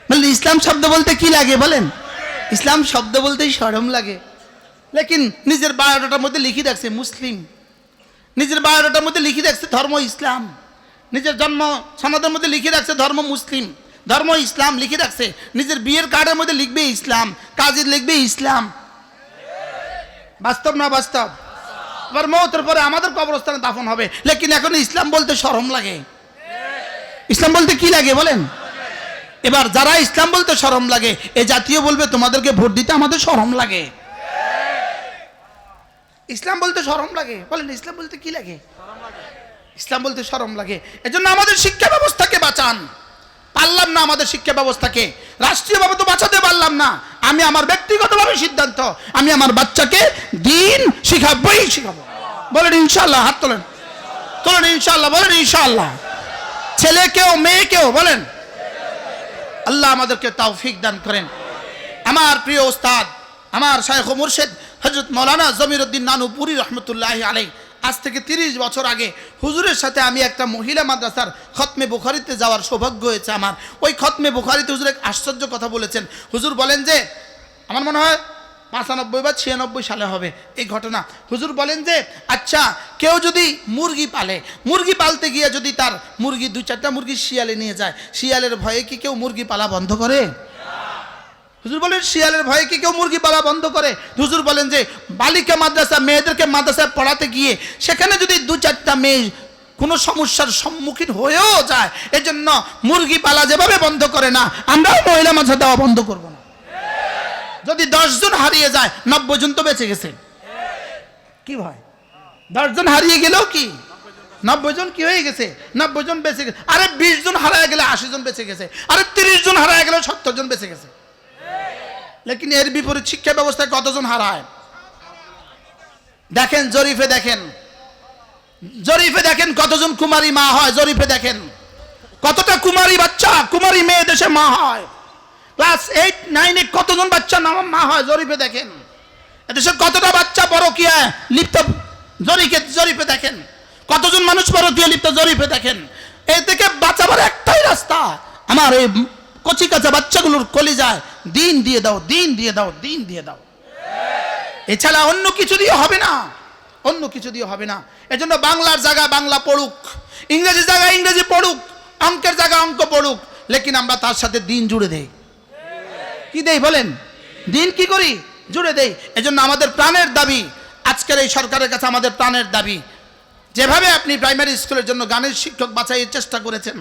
বলেন ইসলাম শব্দ বলতে কি লাগে? বলেন ইসলাম শব্দ বলতেই শরম লাগে। লেকিন নিজের বায়োডাটার মধ্যে লিখে রাখছে মুসলিম, নিজের বায়োডাটার মধ্যে লিখে রাখছে ধর্ম ইসলাম, নিজের জন্ম সনদের মধ্যে লিখে রাখছে ধর্ম মুসলিম, ধর্ম ইসলাম লিখে রাখছে। নিজের বিয়ের কার্ডের মধ্যে লিখবে ইসলাম, কাজে লিখবে ইসলাম। বাস্তব না বাস্তব? আবার মওতের পরে আমাদের কবরস্থানে দাফন হবে, লেকিন এখন ইসলাম বলতে শরম লাগে। ইসলাম বলতে কি লাগে বলেন? এবার যারা ইসলাম বলতে শরম লাগে, এ জাতীয় বলবে তোমাদেরকে ভোট দিতে আমাদের শরম লাগে। ইসলাম বলতে শরম লাগে। বলেন ইসলাম বলতে কি লাগে? ইসলাম বলতে শরম লাগে। এজন্য আমাদের শিক্ষা ব্যবস্থাকে বাঁচান। পারলাম না আমাদের শিক্ষা ব্যবস্থাকে, রাষ্ট্রীয়ভাবে তো বাঁচাতে পারলাম না। আমি আমার ব্যক্তিগতভাবে সিদ্ধান্ত, আমি আমার বাচ্চাকে দিন শিখাবই শিখাবো। বলেন ইনশাআল্লাহ। হাত তোলেন, তোলেন ইনশাআল্লাহ। বলেন ইনশাআল্লাহ। ছেলেকেও মেয়েকেও বলেন। আল্লাহ আমাদেরকে তৌফিক দান করেন। আমার প্রিয় ওস্তাদ, আমার শায়খ মুর্শিদ হযরত মাওলানা জমিরউদ্দিন নানুপুরি রহমতুল্লাহি আলাইহি, আজ থেকে 30 বছর আগে হুজুরের সাথে আমি একটা মহিলা মাদ্রাসার খতমে বুখারীতে যাওয়ার সৌভাগ্য হয়েছে আমার। ওই খতমে বুখারীতে হুজুর এক আশ্চর্য কথা বলেছেন। হুজুর বলেন যে, আমার মনে হয় 95 বা 96 সালে হবে এই ঘটনা। হুজুর বলেন যে, আচ্ছা কেউ যদি মুরগি পালে, মুরগি পালতে গিয়ে যদি তার মুরগি 2-4টা মুরগি শিয়ালে নিয়ে যায়, শিয়ালের ভয়ে কি কেউ মুরগি পালা বন্ধ করে? হুজুর বলেন শিয়ালের ভয়ে কি কেউ মুরগি পালা বন্ধ করে? হুজুর বলেন যে বালিকা মাদ্রাসা, মেয়েদেরকে মাদ্রাসায় পড়াতে গিয়ে সেখানে যদি 2-4টা মেয়ে কোনো সমস্যার সম্মুখীন হয়েও যায়, এজন্য মুরগি পালা যেভাবে বন্ধ করে না, আমরাও মহিলা মাদ্রাসা দেওয়া বন্ধ করব না। যদি 10 জন হারিয়ে যায়, 90 জন তো বেঁচে গেছে। কি ভাই, 10 জন হারিয়ে গেলেও কি 90 জন কি হয়ে গেছে? 90 জন বেঁচে গেছে। আরে 20 জন হারায় গেলে 80 জন বেঁচে গেছে। আরে 30 জন হারায় গেলে 70 জন বেঁচে গেছে। লেকিন এর বিপরীত শিক্ষা ব্যবস্থায় কতজন হারায় দেখেন, জরিফে দেখেন কতজন কুমারী মা হয়। জরিফে দেখেন কতটা কুমারী বাচ্চা, কুমারী মেয়ে দেশে মা হয়। ক্লাস 8-9-এ কতজন বাচ্চা মা হয়। জরিফে দেখেন এদেশে কতটা বাচ্চা পরকীয়ায় লিপ্ত। জরিফে দেখেন কতজন মানুষ পরকীয়ায় লিপ্ত। জরিফে দেখেন। এর থেকে বাঁচাবার একটাই রাস্তা, আমার এই কচি কাঁচা বাচ্চাগুলোর কলিজায় দিন দিয়ে দাও, দিন দিয়ে দাও, দিন দিয়ে দাও। এছাড়া অন্য কিছু দিয়ে হবে না, অন্য কিছু দিয়ে হবে না। এজন্য বাংলার জায়গায় বাংলা পড়ুক, ইংরেজি জায়গায় ইংরেজি পড়ুক, অঙ্কের জায়গায় অঙ্ক পড়ুক, লেকিন আমরা তার সাথে দিন জুড়ে দেই। কি দেই বলেন? দিন কি করি? জুড়ে দেই। এজন্য আমাদের প্রাণের দাবি, আজকের এই সরকারের কাছে আমাদের প্রাণের দাবি, যেভাবে আপনি প্রাইমারি স্কুলের জন্য গানের শিক্ষক বাছাইয়ের চেষ্টা করেছেন,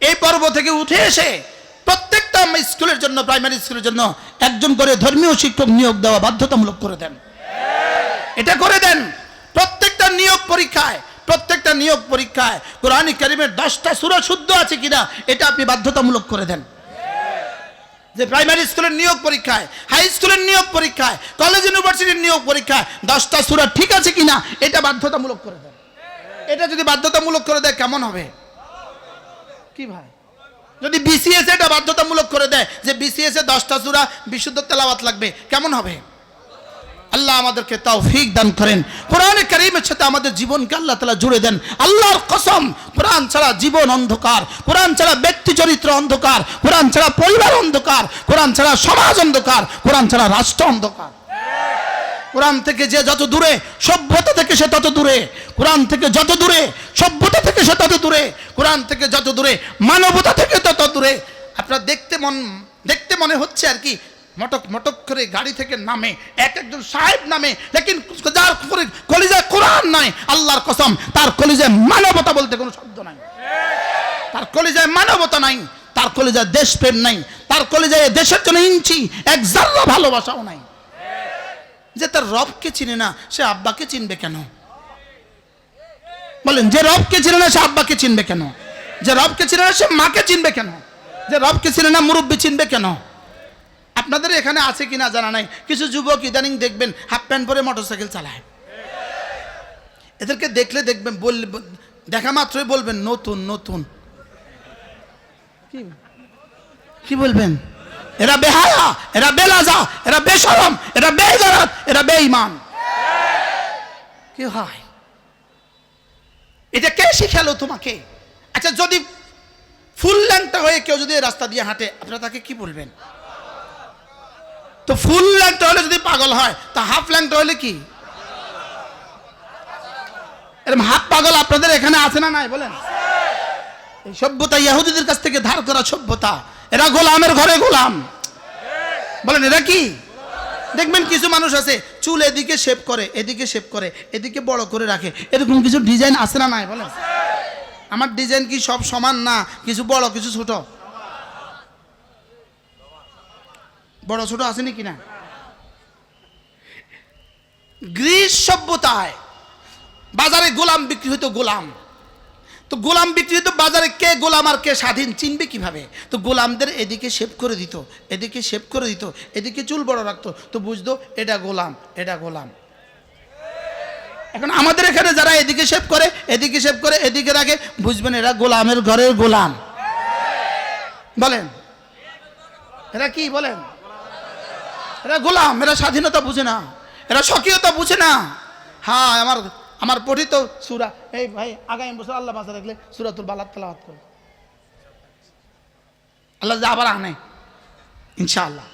এই পর্ব থেকে উঠে এসে প্রত্যেকটা স্কুলের জন্য, প্রাইমারি স্কুলের জন্য একজন করে ধর্মীয় শিক্ষক নিয়োগ দেওয়া বাধ্যতামূলক করে দেন। এটা করে দেন। প্রত্যেকটা নিয়োগ পরীক্ষায় কোরআন কারীমের 10টা সূরা শুদ্ধ আছে কিনা এটা আপনি বাধ্যতামূলক করে দেন। যে প্রাইমারি স্কুলের নিয়োগ পরীক্ষায়, হাই স্কুলের নিয়োগ পরীক্ষায়, কলেজ ইউনিভার্সিটির নিয়োগ পরীক্ষায় 10টা সূরা ঠিক আছে কিনা এটা বাধ্যতামূলক করে দেন। এটা যদি বাধ্যতামূলক করে দেয় কেমন হবে? কি ভাই, যদি বিসিএস এটা বাধ্যতামূলক করে দেয় যে বিসিএস এ 10টা সূরা বিশুদ্ধ তেলাওয়াত লাগবে, কেমন হবে? আল্লাহ আমাদেরকে তৌফিক দান করেন। কোরআন কারীমের সাথে আমাদের জীবনকে আল্লাহ তাআলা জুড়ে দেন। আল্লাহর কসম, কোরআন ছাড়া জীবন অন্ধকার, কোরআন ছাড়া ব্যক্তি চরিত্র অন্ধকার, কোরআন ছাড়া পরিবার অন্ধকার, কোরআন ছাড়া সমাজ অন্ধকার, কোরআন ছাড়া রাষ্ট্র অন্ধকার। কোরআন থেকে যে যত দূরে, সভ্যতা থেকে সে তত দূরে। কোরআন থেকে যত দূরে, সভ্যতা থেকে সে তত দূরে। কোরআন থেকে যত দূরে, মানবতা থেকে তত দূরে। আপনার দেখতে মনে হচ্ছে আর কি মটক করে গাড়ি থেকে নামে একজন সাহেব নামে, লেকিন যার কলিজায় কোরআন নাই, আল্লাহর কসম তার কলিজায় মানবতা বলতে কোনো শব্দ নাই। তার কলিজায় মানবতা নাই, তার কলিজায় দেশপ্রেম নাই, তার কলিজায় দেশের জন্য ইঞ্চি এক জাররা ভালোবাসাও নাই। যে তার রবকে চিনে না সে আব্বাকে চিনবে কেন? বলেন, যে রবকে চিনে না সে আব্বাকে চিনবে কেন? যে রবকে চিনে না সে মাকে চিনবে কেন? যে রবকে চিনে না মুরব্বী চিনবে কেন? আপনাদের এখানে আছে কিনা জানা নাই, কিছু যুবক ইদানিং দেখবেন হাফ প্যান্ট পরে মোটরসাইকেল চালায়। এদেরকে দেখলে দেখবেন, দেখা মাত্রই বলবেন নতুন নতুন। কি বলবেন? এরা বেহায়া, এরা বেলাজা, এরা বেশরম, এরা বেগরত, এরা বেঈমান। কি হয় এটা? কে শিখালো তোমাকে? আচ্ছা, যদি ফুল ল্যাংটা হয়ে কেউ যদি রাস্তা দিয়ে হাঁটে আপনারা তাকে কি বলবেন? তো ফুল ল্যাংটা হলে যদি পাগল হয়, তা হাফ ল্যাংটা হলে কি? এরকম হাফ পাগল আপনাদের এখানে আছে না নাই বলেন? এই সভ্যতা ইহুদিদের কাছ থেকে ধার করা সভ্যতা। এরা গোলামের ঘরে গোলাম। বলেন এরা কি? দেখবেন কিছু মানুষ আছে চুল এদিকে শেভ করে, এদিকে শেভ করে, এদিকে বড় করে রাখে। এরকম কিছু ডিজাইন আছে না নাই বলেন? আমার ডিজাইন কি সব সমান না? কিছু বড় কিছু ছোট, বড় ছোট আছে নাকি না? গ্রিস সভ্যতায় বাজারে গোলাম বিক্রি হইতো, গোলাম। তো গোলাম বিক্রি হইতো বাজারে, কে গোলাম আর কে স্বাধীন চিনবে কিভাবে? তো গোলামদের এদিকে শেভ করে দিত, এদিকে শেভ করে দিত, এদিকে চুল বড় রাখতো, তো বুঝতো এটা গোলাম, এটা গোলাম। এখন আমাদের এখানে যারা এদিকে শেভ করে, এদিকে শেভ করে, এদিকে রাখে, বুঝবেন এরা গোলামের ঘরের গোলাম। বলেন এরা কি? বলেন এরা গোলাম, এরা স্বাধীনতা বুঝে না, এরা স্বকীয়তা বুঝে না। হ্যাঁ, আমার পঠিত সূরা, এই ভাই আগামী বছর আল্লাহ বাঁচা রাখলে সূরাতুল বালাদ তেলাওয়াত করব, আল্লাহ যা আবার আনে ইনশাআল্লাহ।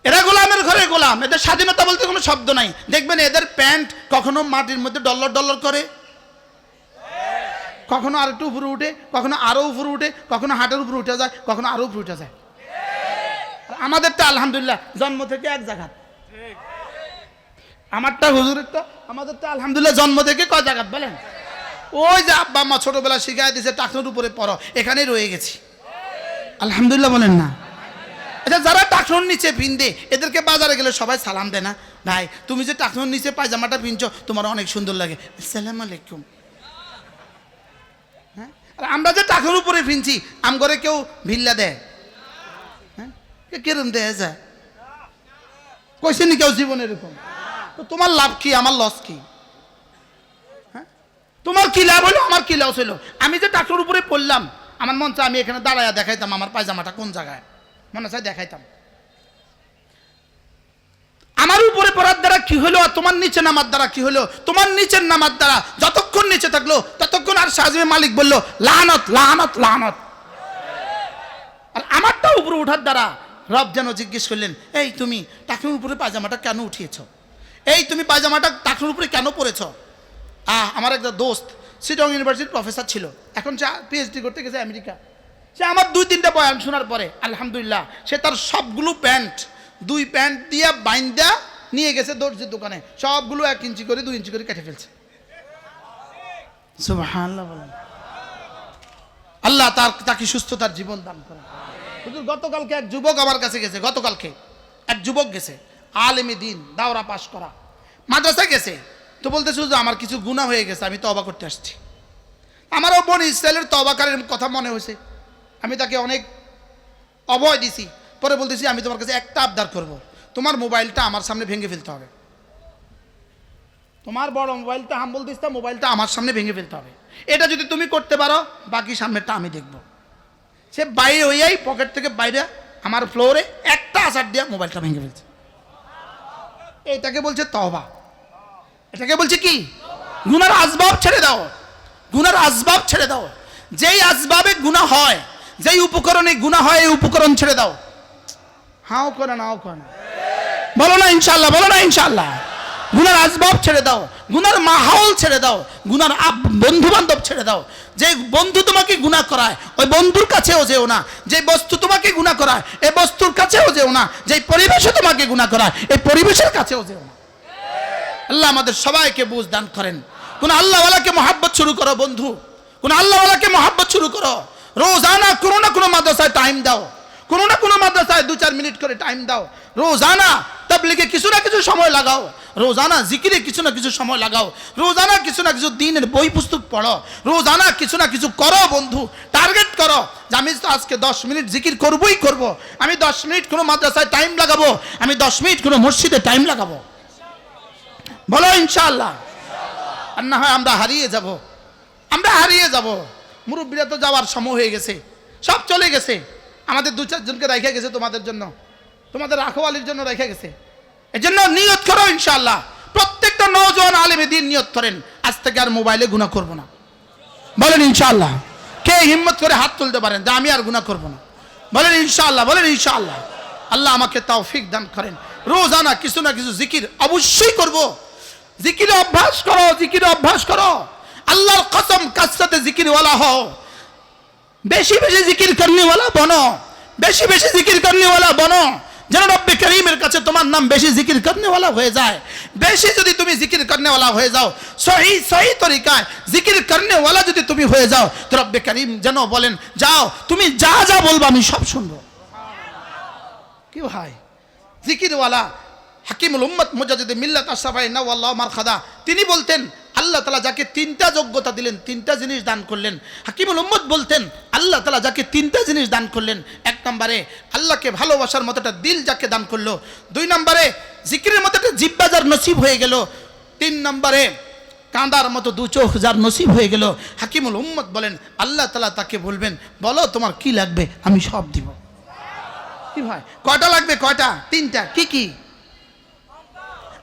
এরা গোলামের ঘরে গোলাম, এদের স্বাধীনতা বলতে কোনো শব্দ নাই। দেখবেন এদের প্যান্ট কখনো মাটির মধ্যে ডলার ডলার করে, কখনো আর একটু উপরে উঠে, কখনো আরো উপরে উঠে, কখনো হাটের উপরে উঠে যায়, কখনো আরো উপরে উঠে যায়। আমাদেরটা আলহামদুলিল্লাহ জন্ম থেকে এক জায়গা, আমারটা হুজুরেরটা, আমাদেরটা আলহামদুলিল্লাহ জন্ম থেকে কয় জায়গা বলেন? ওই যে আব্বা আম্মা ছোটবেলা শিখাই দিয়েছে টাকনুর উপরে পড়ো, এখানেই রয়ে গেছি আলহামদুলিল্লাহ বলেন না? আচ্ছা, যারা টাকনুর নিচে পিনদে এদেরকে বাজারে গেলে সবাই সালাম দেয় না? ভাই তুমি যে টাকনুর নিচে পায়জামাটা পিনছো তোমার অনেক সুন্দর লাগে, আসসালামু আলাইকুম। হ্যাঁ, আর আমরা যে টাকনুর উপরে পিনছি আম করে কেউ ভিল্লা দেয়? হ্যাঁ, কিরম দেয় যায়? কইছেনি কেউ জীবন এরকম? তো তোমার লাভ কি, আমার লস কি? হ্যাঁ, তোমার কি লাভ হলো, আমার কি লস হলো? আমি যে টাকনুর উপরে পড়লাম, আমার মন চায় আমি এখানে দাঁড়ায়া দেখাইতাম আমার পায়জামাটা কোন জায়গায়, মনে চায় দেখাইতাম। আমার উপরে পড়ার দ্বারা কি হলো, আর তোমার নিচে নামার দ্বারা কি হলো? তোমার নিচের নামার দ্বারা যতক্ষণ নিচে থাকলো ততক্ষণ আর সাজবে মালিক বললো লানত লানত লানত। আর আমারটা উপরে ওঠার দ্বারা রব যেন জিজ্ঞেস করলেন, এই তুমি টাকনুর উপরে পায়জামাটা কেন উঠিয়েছ? এই তুমি পায়জামাটা টাকনুর উপরে কেন পরেছ? আমার একটা দোস্ত সিটং ইউনিভার্সিটির প্রফেসর ছিল, এখন সে পিএইচডি করতে গেছে আমেরিকা। সে আমার 2-3টা বয়ান শোনার পরে আলহামদুলিল্লাহ সে তার সবগুলো প্যান্ট 2 প্যান্ট দিয়ে বাইন্দা নিয়ে গেছে দর্জির দোকানে, সবগুলো 1 ইঞ্চি করে 2 ইঞ্চি করে কেটে ফেলছে। সুবহানাল্লাহ বলেন। আল্লাহ তাকে সুস্থতার জীবন দান করেন। হুজুর গতকালকে এক যুবক আমার কাছে গেছে, গতকালকে এক যুবক গেছে, আলেমে দিন, দাওরা পাশ করা, মাদ্রাসায় গেছে। তো বলতেছে হুজুর আমার কিছু গুনাহ হয়ে গেছে, আমি তওবা করতে আসছি। আমারও বনি ইসরায়েলের তওবাকারীর কথা মনে হয়েছে, আমি তাকে অনেক অভয় দিছি। পরে বলতেছি আমি তোমার কাছে একটা আবদার করব, তোমার মোবাইলটা আমার সামনে ভেঙে ফেলতে হবে। তোমার বড় মোবাইলটা হাম বলতেছি, মোবাইলটা আমার সামনে ভেঙে ফেলতে হবে। এটা যদি তুমি করতে পারো বাকি সামনেরটা আমি দেখব। সে বাইরে হইয়াই পকেট থেকে বাইরে আমার ফ্লোরে একটা আছাড় দিয়ে মোবাইলটা ভেঙে ফেলছে। এটাকে বলছে তওবা, এটাকে বলছে কি? গুনার আসবাব ছেড়ে দাও, গুনার আসবাব ছেড়ে দাও। যেই আসবাবে গুনাহ হয়, যেই উপকরণে গুনাহ হয়, এই উপকরণ ছেড়ে দাও। হাও করে না, হাও করে না, বলো না ইনশাআল্লাহ, বলো না ইনশাআল্লাহ। গুনার আসবাব ছেড়ে দাও, গুনার মাহৌল ছেড়ে দাও, গুনার বন্ধু বান্ধব ছেড়ে দাও। যে বন্ধু তোমাকে গুনাহ করায় ওই বন্ধুর কাছেও যেও না। যে বস্তু তোমাকে গুনাহ করায় এই বস্তুর কাছেও যেও না। যে পরিবেশে তোমাকে গুনাহ করায় এই পরিবেশের কাছেও যেও না। আল্লাহ আমাদের সবাইকে বুঝ দান করেন। কোন আল্লাহওয়ালাকে মহাব্বত শুরু করো বন্ধু, কোন আল্লাহওয়ালাকে মহাব্বত শুরু করো। রোজানা কোনো না কোনো মাদ্রাসায় টাইম দাও, কোনো না কোনো মাদ্রাসায় 2-4 মিনিট করে টাইম দাও। রোজানা তাবলীগে কিছু না কিছু সময় লাগাও, রোজানা জিকিরে কিছু না কিছু সময় লাগাও, রোজানা কিছু না কিছু দিনের বই পুস্তক পড়ো, রোজানা কিছু না কিছু করো বন্ধু। টার্গেট করো যে আমি তো আজকে 10 মিনিট জিকির করবই করব, আমি 10 মিনিট কোনো মাদ্রাসায় টাইম লাগাবো, আমি 10 মিনিট কোনো মসজিদে টাইম লাগাবো। বলো ইনশাআল্লাহ। আর না হয় আমরা হারিয়ে যাব, আমরা হারিয়ে যাব। মুরব্বীরা তো যাওয়ার সময় হয়ে গেছে, সব চলে গেছে। আমাদের 2-4 জনকে রেখে গেছে তোমাদের জন্য, তোমাদের রাখওয়ালির জন্য রেখে গেছে। এজন্য নিয়ত করো ইনশাআল্লাহ। প্রত্যেকটা নওজোয়ান আলেমে দিন নিয়ত করেন আজ থেকে আর মোবাইলে গুনাহ করব না। বলেন ইনশাআল্লাহ। কে হিম্মত করে হাত তুলতে পারেন যে আমি আর গুনাহ করব না? বলেন ইনশাআল্লাহ, বলেন ইনশাআল্লাহ। আল্লাহ আমাকে তৌফিক দান করেন। রোজানা কিছু না কিছু জিকির অবশ্যই করব। জিকির অভ্যাস করো, জিকির অভ্যাস করো। আল্লাহর কসম কাসরাতে জিকির ওয়ালা হও, বেশি বেশি জিকির করনে ওয়ালা বনো, বেশি বেশি জিকির করনে ওয়ালা বনো, যেন রব্বে করিমের কাছে তোমার নাম বেশি জিকির করনে ওয়ালা হয়ে যায়। বেশি যদি তুমি জিকির করনে ওয়ালা হয়ে যাও, সহি তরিকায় জিকির করনে ওয়ালা যদি তুমি হয়ে যাও, তো রব্বে করিম যেন বলেন যাও তুমি যা যা বলবা আমি সব শুনবো। কি ভাই, জিকির ওয়ালা হাকিমুল উম্মত মুজাদ্দিদ মিল্লাত আশরাফাই নাওয়াল্লাহু মারখাদা, তিনি বলতেন আল্লাহ তাআলা যাকে 3টা যোগ্যতা দিলেন, 3টা জিনিস দান করলেন। হাকিমুল উম্মত বলতেন আল্লাহ তাআলা যাকে 3টা জিনিস দান করলেন, 1 নম্বরে আল্লাহকে ভালোবাসার মতো একটা দিল যাকে দান করলো, 2 নম্বরে জিকিরের মতো একটা জিহ্বা যার নসিব হয়ে গেল, 3 নম্বরে কাঁদার মতো 2 চোখ যার নসিব হয়ে গেল। হাকিমুল উম্মত বলেন আল্লাহ তাআলা তাকে বলবেন বলো তোমার কি লাগবে আমি সব দিব। কি ভাই, কয়টা লাগবে? কয়টা? 3টা। কি কি?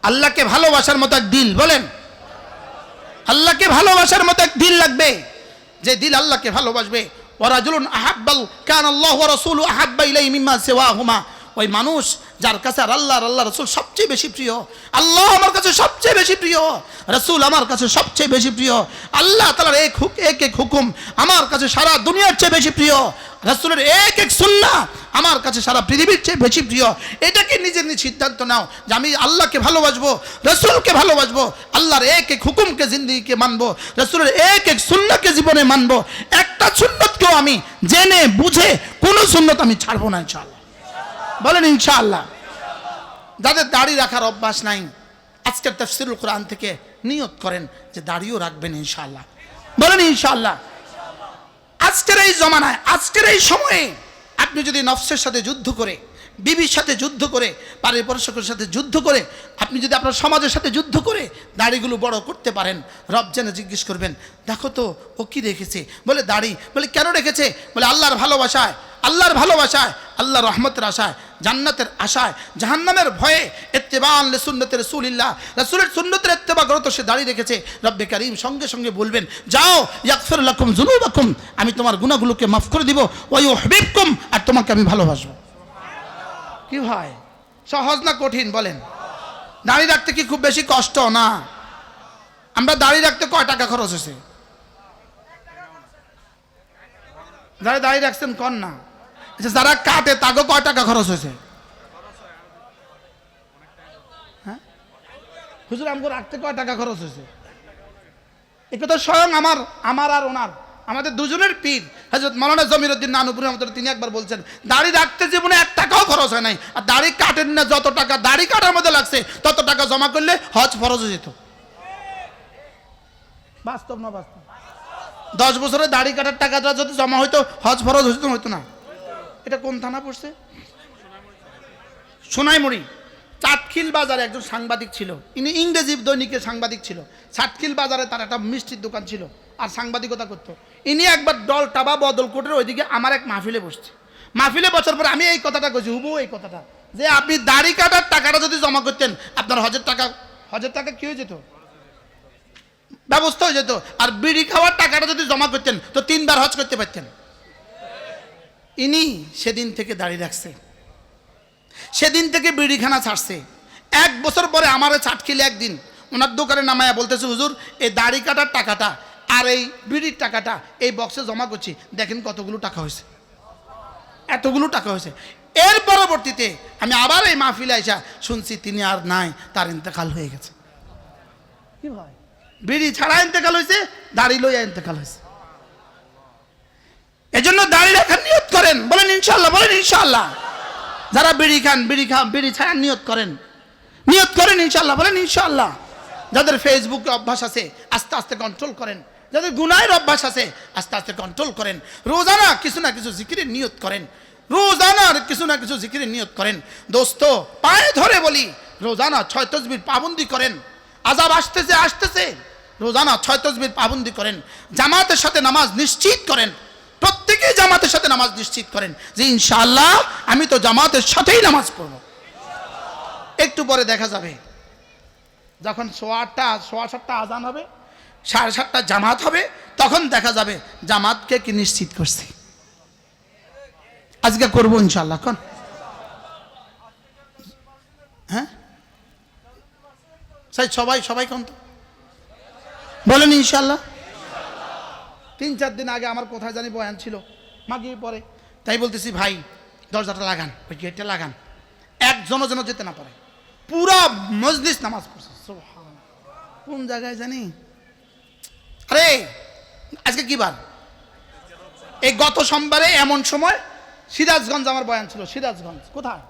আল্লাহকে ভালোবাসার মতো এক দিল, বলেন আল্লাহকে ভালোবাসার মতো এক দিল লাগবে, যে দিল আল্লাহকে ভালোবাসবে। ওয়ারাজুলুন আহাব্বাল কান আল্লাহু ওয়া রাসূলুহু আহাব্বা ইলাইহি মিম্মা সিওয়াহুমা, ওই মানুষ যার কাছে আল্লাহ রাসূল সবচেয়ে বেশি প্রিয়। আল্লাহ আমার কাছে সবচেয়ে বেশি প্রিয়, রাসূল আমার কাছে সবচেয়ে বেশি প্রিয়। আল্লাহ তাআলার এক এক হুকুম আমার কাছে সারা দুনিয়ার চেয়ে বেশি প্রিয়, রাসূলের এক এক সুন্নাহ আমার কাছে সারা পৃথিবীর চেয়ে বেশি প্রিয়। এটাকে নিজের নিজ সিদ্ধান্ত নাও যে আমি আল্লাহকে ভালোবাসবো, রাসূলকে ভালোবাসবো, আল্লাহর এক এক হুকুমকে জিন্দেগিকে মানবো, রাসূলের এক এক সুন্নাহকে জীবনে মানবো। একটা সুন্নতকেও আমি জেনে বুঝে কোন সুন্নত আমি ছাড়বো না ইনশাআল্লাহ। বলেন ইনশাআল্লাহ। যাদের দাড়ি রাখার অভ্যাস নাই, আজকের তাফসীরুল কোরআন থেকে নিয়ত করেন যে দাড়িও রাখবেন ইনশাআল্লাহ। বলেন ইনশাআল্লাহ। আজকের এই জমানায়, আজকের এই সময়ে আপনি যদি নফসের সাথে যুদ্ধ করে, বিবির সাথে যুদ্ধ করে, পারিপার্শ্বিকের সাথে যুদ্ধ করে, আপনি যদি আপনার সমাজের সাথে যুদ্ধ করে দাড়িগুলো বড় করতে পারেন, রব যেন জিজ্ঞেস করবেন দেখো তো ও কি রেখেছে? বলে দাড়ি। বলে কেন রেখেছে? বলে আল্লাহর ভালোবাসায়, আল্লাহর ভালোবাসায়, আল্লাহর রহমতের আশায়, জান্নাতের আশায়, জাহান্নামের ভয়ে, ইত্তিবাআন লিসুন্নতি রাসূলিল্লাহ, রাসূলের সুন্নতের ইত্তিবা করতে সে দাড়ি রেখেছে। রব্বে কারীম সঙ্গে সঙ্গে বলবেন যাও ইয়াগফির লাকুম যুনুবাকুম, আমি তোমার গুনাহগুলোকে মাফ করে দিব, ওয়া ইউহিব্বুকুম, আর তোমাকে আমি ভালোবাসবো। কি ভাই, সহজ না কঠিন? বলেন। দাড়ি রাখতে কি খুব বেশি কষ্ট না? আমরা দাড়ি রাখতে কয় টাকা খরচ হয়েছে? যারা দাড়ি রাখছেন কন না, আচ্ছা যারা কাটে তাকে কয় টাকা খরচ হয়েছে? হ্যাঁ হুজুর আমাকে রাখতে কয় টাকা খরচ হয়েছে? এটা স্বয়ং আমার আর ওনার, আমাদের দুজনের পীর হযরত মাওলানা জমিরউদ্দিন নানুপুরি রহমাতুল্লাহ, তিনি একবার বলছেন দাড়ি রাখতে জীবনে 1 টাকাও খরচ হয় নাই, আর দাড়ি কাটেন না যত টাকা দাড়ি কাটার মধ্যে লাগছে তত টাকা জমা করলে হজ ফরজ হয়ে যেত। বাস্তব না বাস্তব? 10 বছরে দাড়ি কাটার টাকাটা যদি জমা হইতো হজ ফরজ হইতো না? এটা কোন থানা পড়ছে? সোনাইমুড়ি চাটখিল বাজারে একজন সাংবাদিক ছিল, ইনি ইংরেজি দৈনিকের সাংবাদিক ছিল। চাটখিল বাজারে তার একটা মিষ্টির দোকান ছিল আর সাংবাদিকতা করতো। ইনি একবার দল টাবা বদলকোটের ওইদিকে আমার এক মাহফিলে বসছে। মাহফিলে বছর পরে আমি এই কথাটা কইছি, হুবু এই কথাটা, যে আপনি দাড়ি কাটার টাকাটা যদি জমা করতেন আপনার হজের টাকা কি হয়ে যেত? ব্যবস্থা হয়ে যেত। আর বিড়ি খাওয়ার টাকাটা যদি জমা করতেন তো 3 বার হজ করতে পারতেন। ইনি সেদিন থেকে দাড়ি রাখছে, সেদিন থেকে বিড়িখানা ছাড়ছে। 1 বছর পরে আমারে চাটখিলে একদিন ওনার দোকানে নামায়া বলতেছে হুজুর এই দাড়ি কাটার টাকাটা আর এই বিড়ির টাকাটা এই বক্সে জমা করছি, দেখেন কতগুলো টাকা হয়েছে, এতগুলো টাকা হয়েছে। এর পরবর্তীতে আমি আবার এই মাহফিলে আইসা শুনছি তিনি আর নাই, তার ইন্তেকাল হয়ে গেছে। কি ভাই, বিড়ি ছাড়া ইন্তেকাল হয়েছে, দাড়ি লইয়া ইন্তেকাল হয়েছে। ইনশাআল্লাহ, বলেন ইনশাআল্লাহ। যারা বিড়ি খান, বিড়ি ছাড়ার নিয়ত করেন ইনশাআল্লাহ, বলেন ইনশাআল্লাহ। যাদের ফেসবুকে অভ্যাস আছে আস্তে আস্তে কন্ট্রোল করেন, যাদের গুনাহের অভ্যাস আছে আস্তে আস্তে কন্ট্রোল করেন। রোজানা কিছু না কিছু জিকিরের নিয়ত করেন, রোজানা কিছু না কিছু জিকিরের নিয়ত করেন। দোস্ত পায়ে ধরে বলি, রোজানা 6 তাসবিহ পাবন্দি করেন। আযাব আসতেছে, রোজানা 6 তাসবিহ পাবন্দি করেন। জামাতের সাথে নামাজ নিশ্চিত করেন, প্রত্যেকেই জামাতের সাথে নামাজ নিশ্চিত করেন যে ইনশাআল্লাহ আমি তো জামাতের সাথেই নামাজ পড়ব। একটু পরে দেখা যাবে যখন 7:15 আজান হবে, 7:30 জামাত হবে, তখন দেখা যাবে জামাতকে কি নিশ্চিত করছি। আজকে করবো ইনশাআল্লাহ। কোন হ্যাঁ সবাই কোন তো বলেন ইনশাআল্লাহ। 3-4 দিন আগে আমার কোথায় জানি বয়ান ছিল, মাগরিব পরে, তাই বলতেছি ভাই দরজাটা লাগান, ওই গেটটা লাগান, একজনও যেন যেতে না পারে। পুরা মজলিস নামাজ পড়ছে। সুবহানাল্লাহ। কোন জায়গায় জানি, আরে আজকে কি বার? এই গত সোমবারে এমন সময় সিরাজগঞ্জ আমার বয়ান ছিল। সিরাজগঞ্জ কোথায়?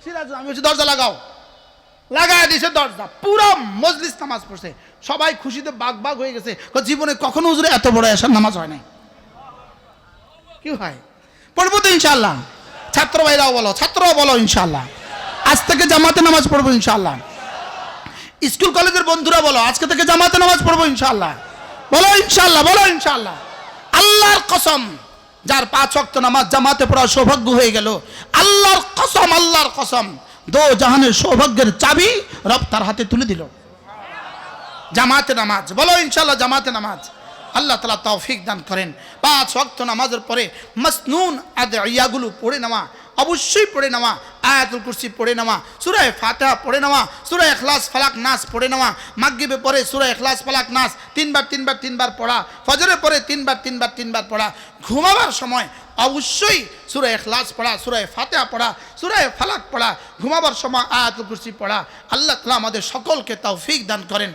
সিরাজগঞ্জ। আমি বলছি দরজা লাগাও, লাগায় দিয়েছে দরজা, পুরো মজলিস নামাজ পড়ছে। সবাই খুশিতে বাগ হয়ে গেছে, জীবনে কখনো হুজুরে এত বড় এশার নামাজ হয় নাই। কি হয়? পড়বো তো ইনশাআল্লাহ। ছাত্র ভাইরাও বলো, ছাত্ররাও বলো ইনশাআল্লাহ আজ থেকে জামাতে নামাজ পড়বো ইনশাআল্লাহ। স্কুল কলেজের বন্ধুরা বলো আজকে থেকে জামাতে নামাজ পড়বো ইনশাআল্লাহ। বলো ইনশাআল্লাহ, বলো ইনশাআল্লাহ। আল্লাহর কসম, যার 5 ওয়াক্ত নামাজ জামাতে পড়ার সৌভাগ্য হয়ে গেল, আল্লাহর কসম, দো জাহানের সৌভাগ্যের চাবি রব তার হাতে তুলে দিল। জামাতে নামাজ, বলো ইনশাআল্লাহ জামাতে নামাজ। আল্লাহ তাআলা তৌফিক দান করেন। 5 ওয়াক্ত নামাজের পরে মাসনুন আদিয়াগুলো পড়ে নেওয়া, অবশ্যই পড়ে নেওয়া। আয়াতুল কুরসি পড়ে নেওয়া, সূরা ফাতিহা পড়ে নেওয়া, সূরা ইখলাস ফালাক নাস পড়ে নেওয়া। মাগরিবে পরে সূরা ইখলাস ফালাক নাস 3বার পড়া। ফজরে পরে 3বার পড়া। ঘুমাবার সময় অবশ্যই সূরা ইখলাস পড়া, সূরা ফাতিহা পড়া, সূরা ফালাক পড়া। ঘুমাবার সময় আয়াতুল কুরসি পড়া। আল্লাহ তাআলা আমাদের সকলকে তৌফিক দান করেন।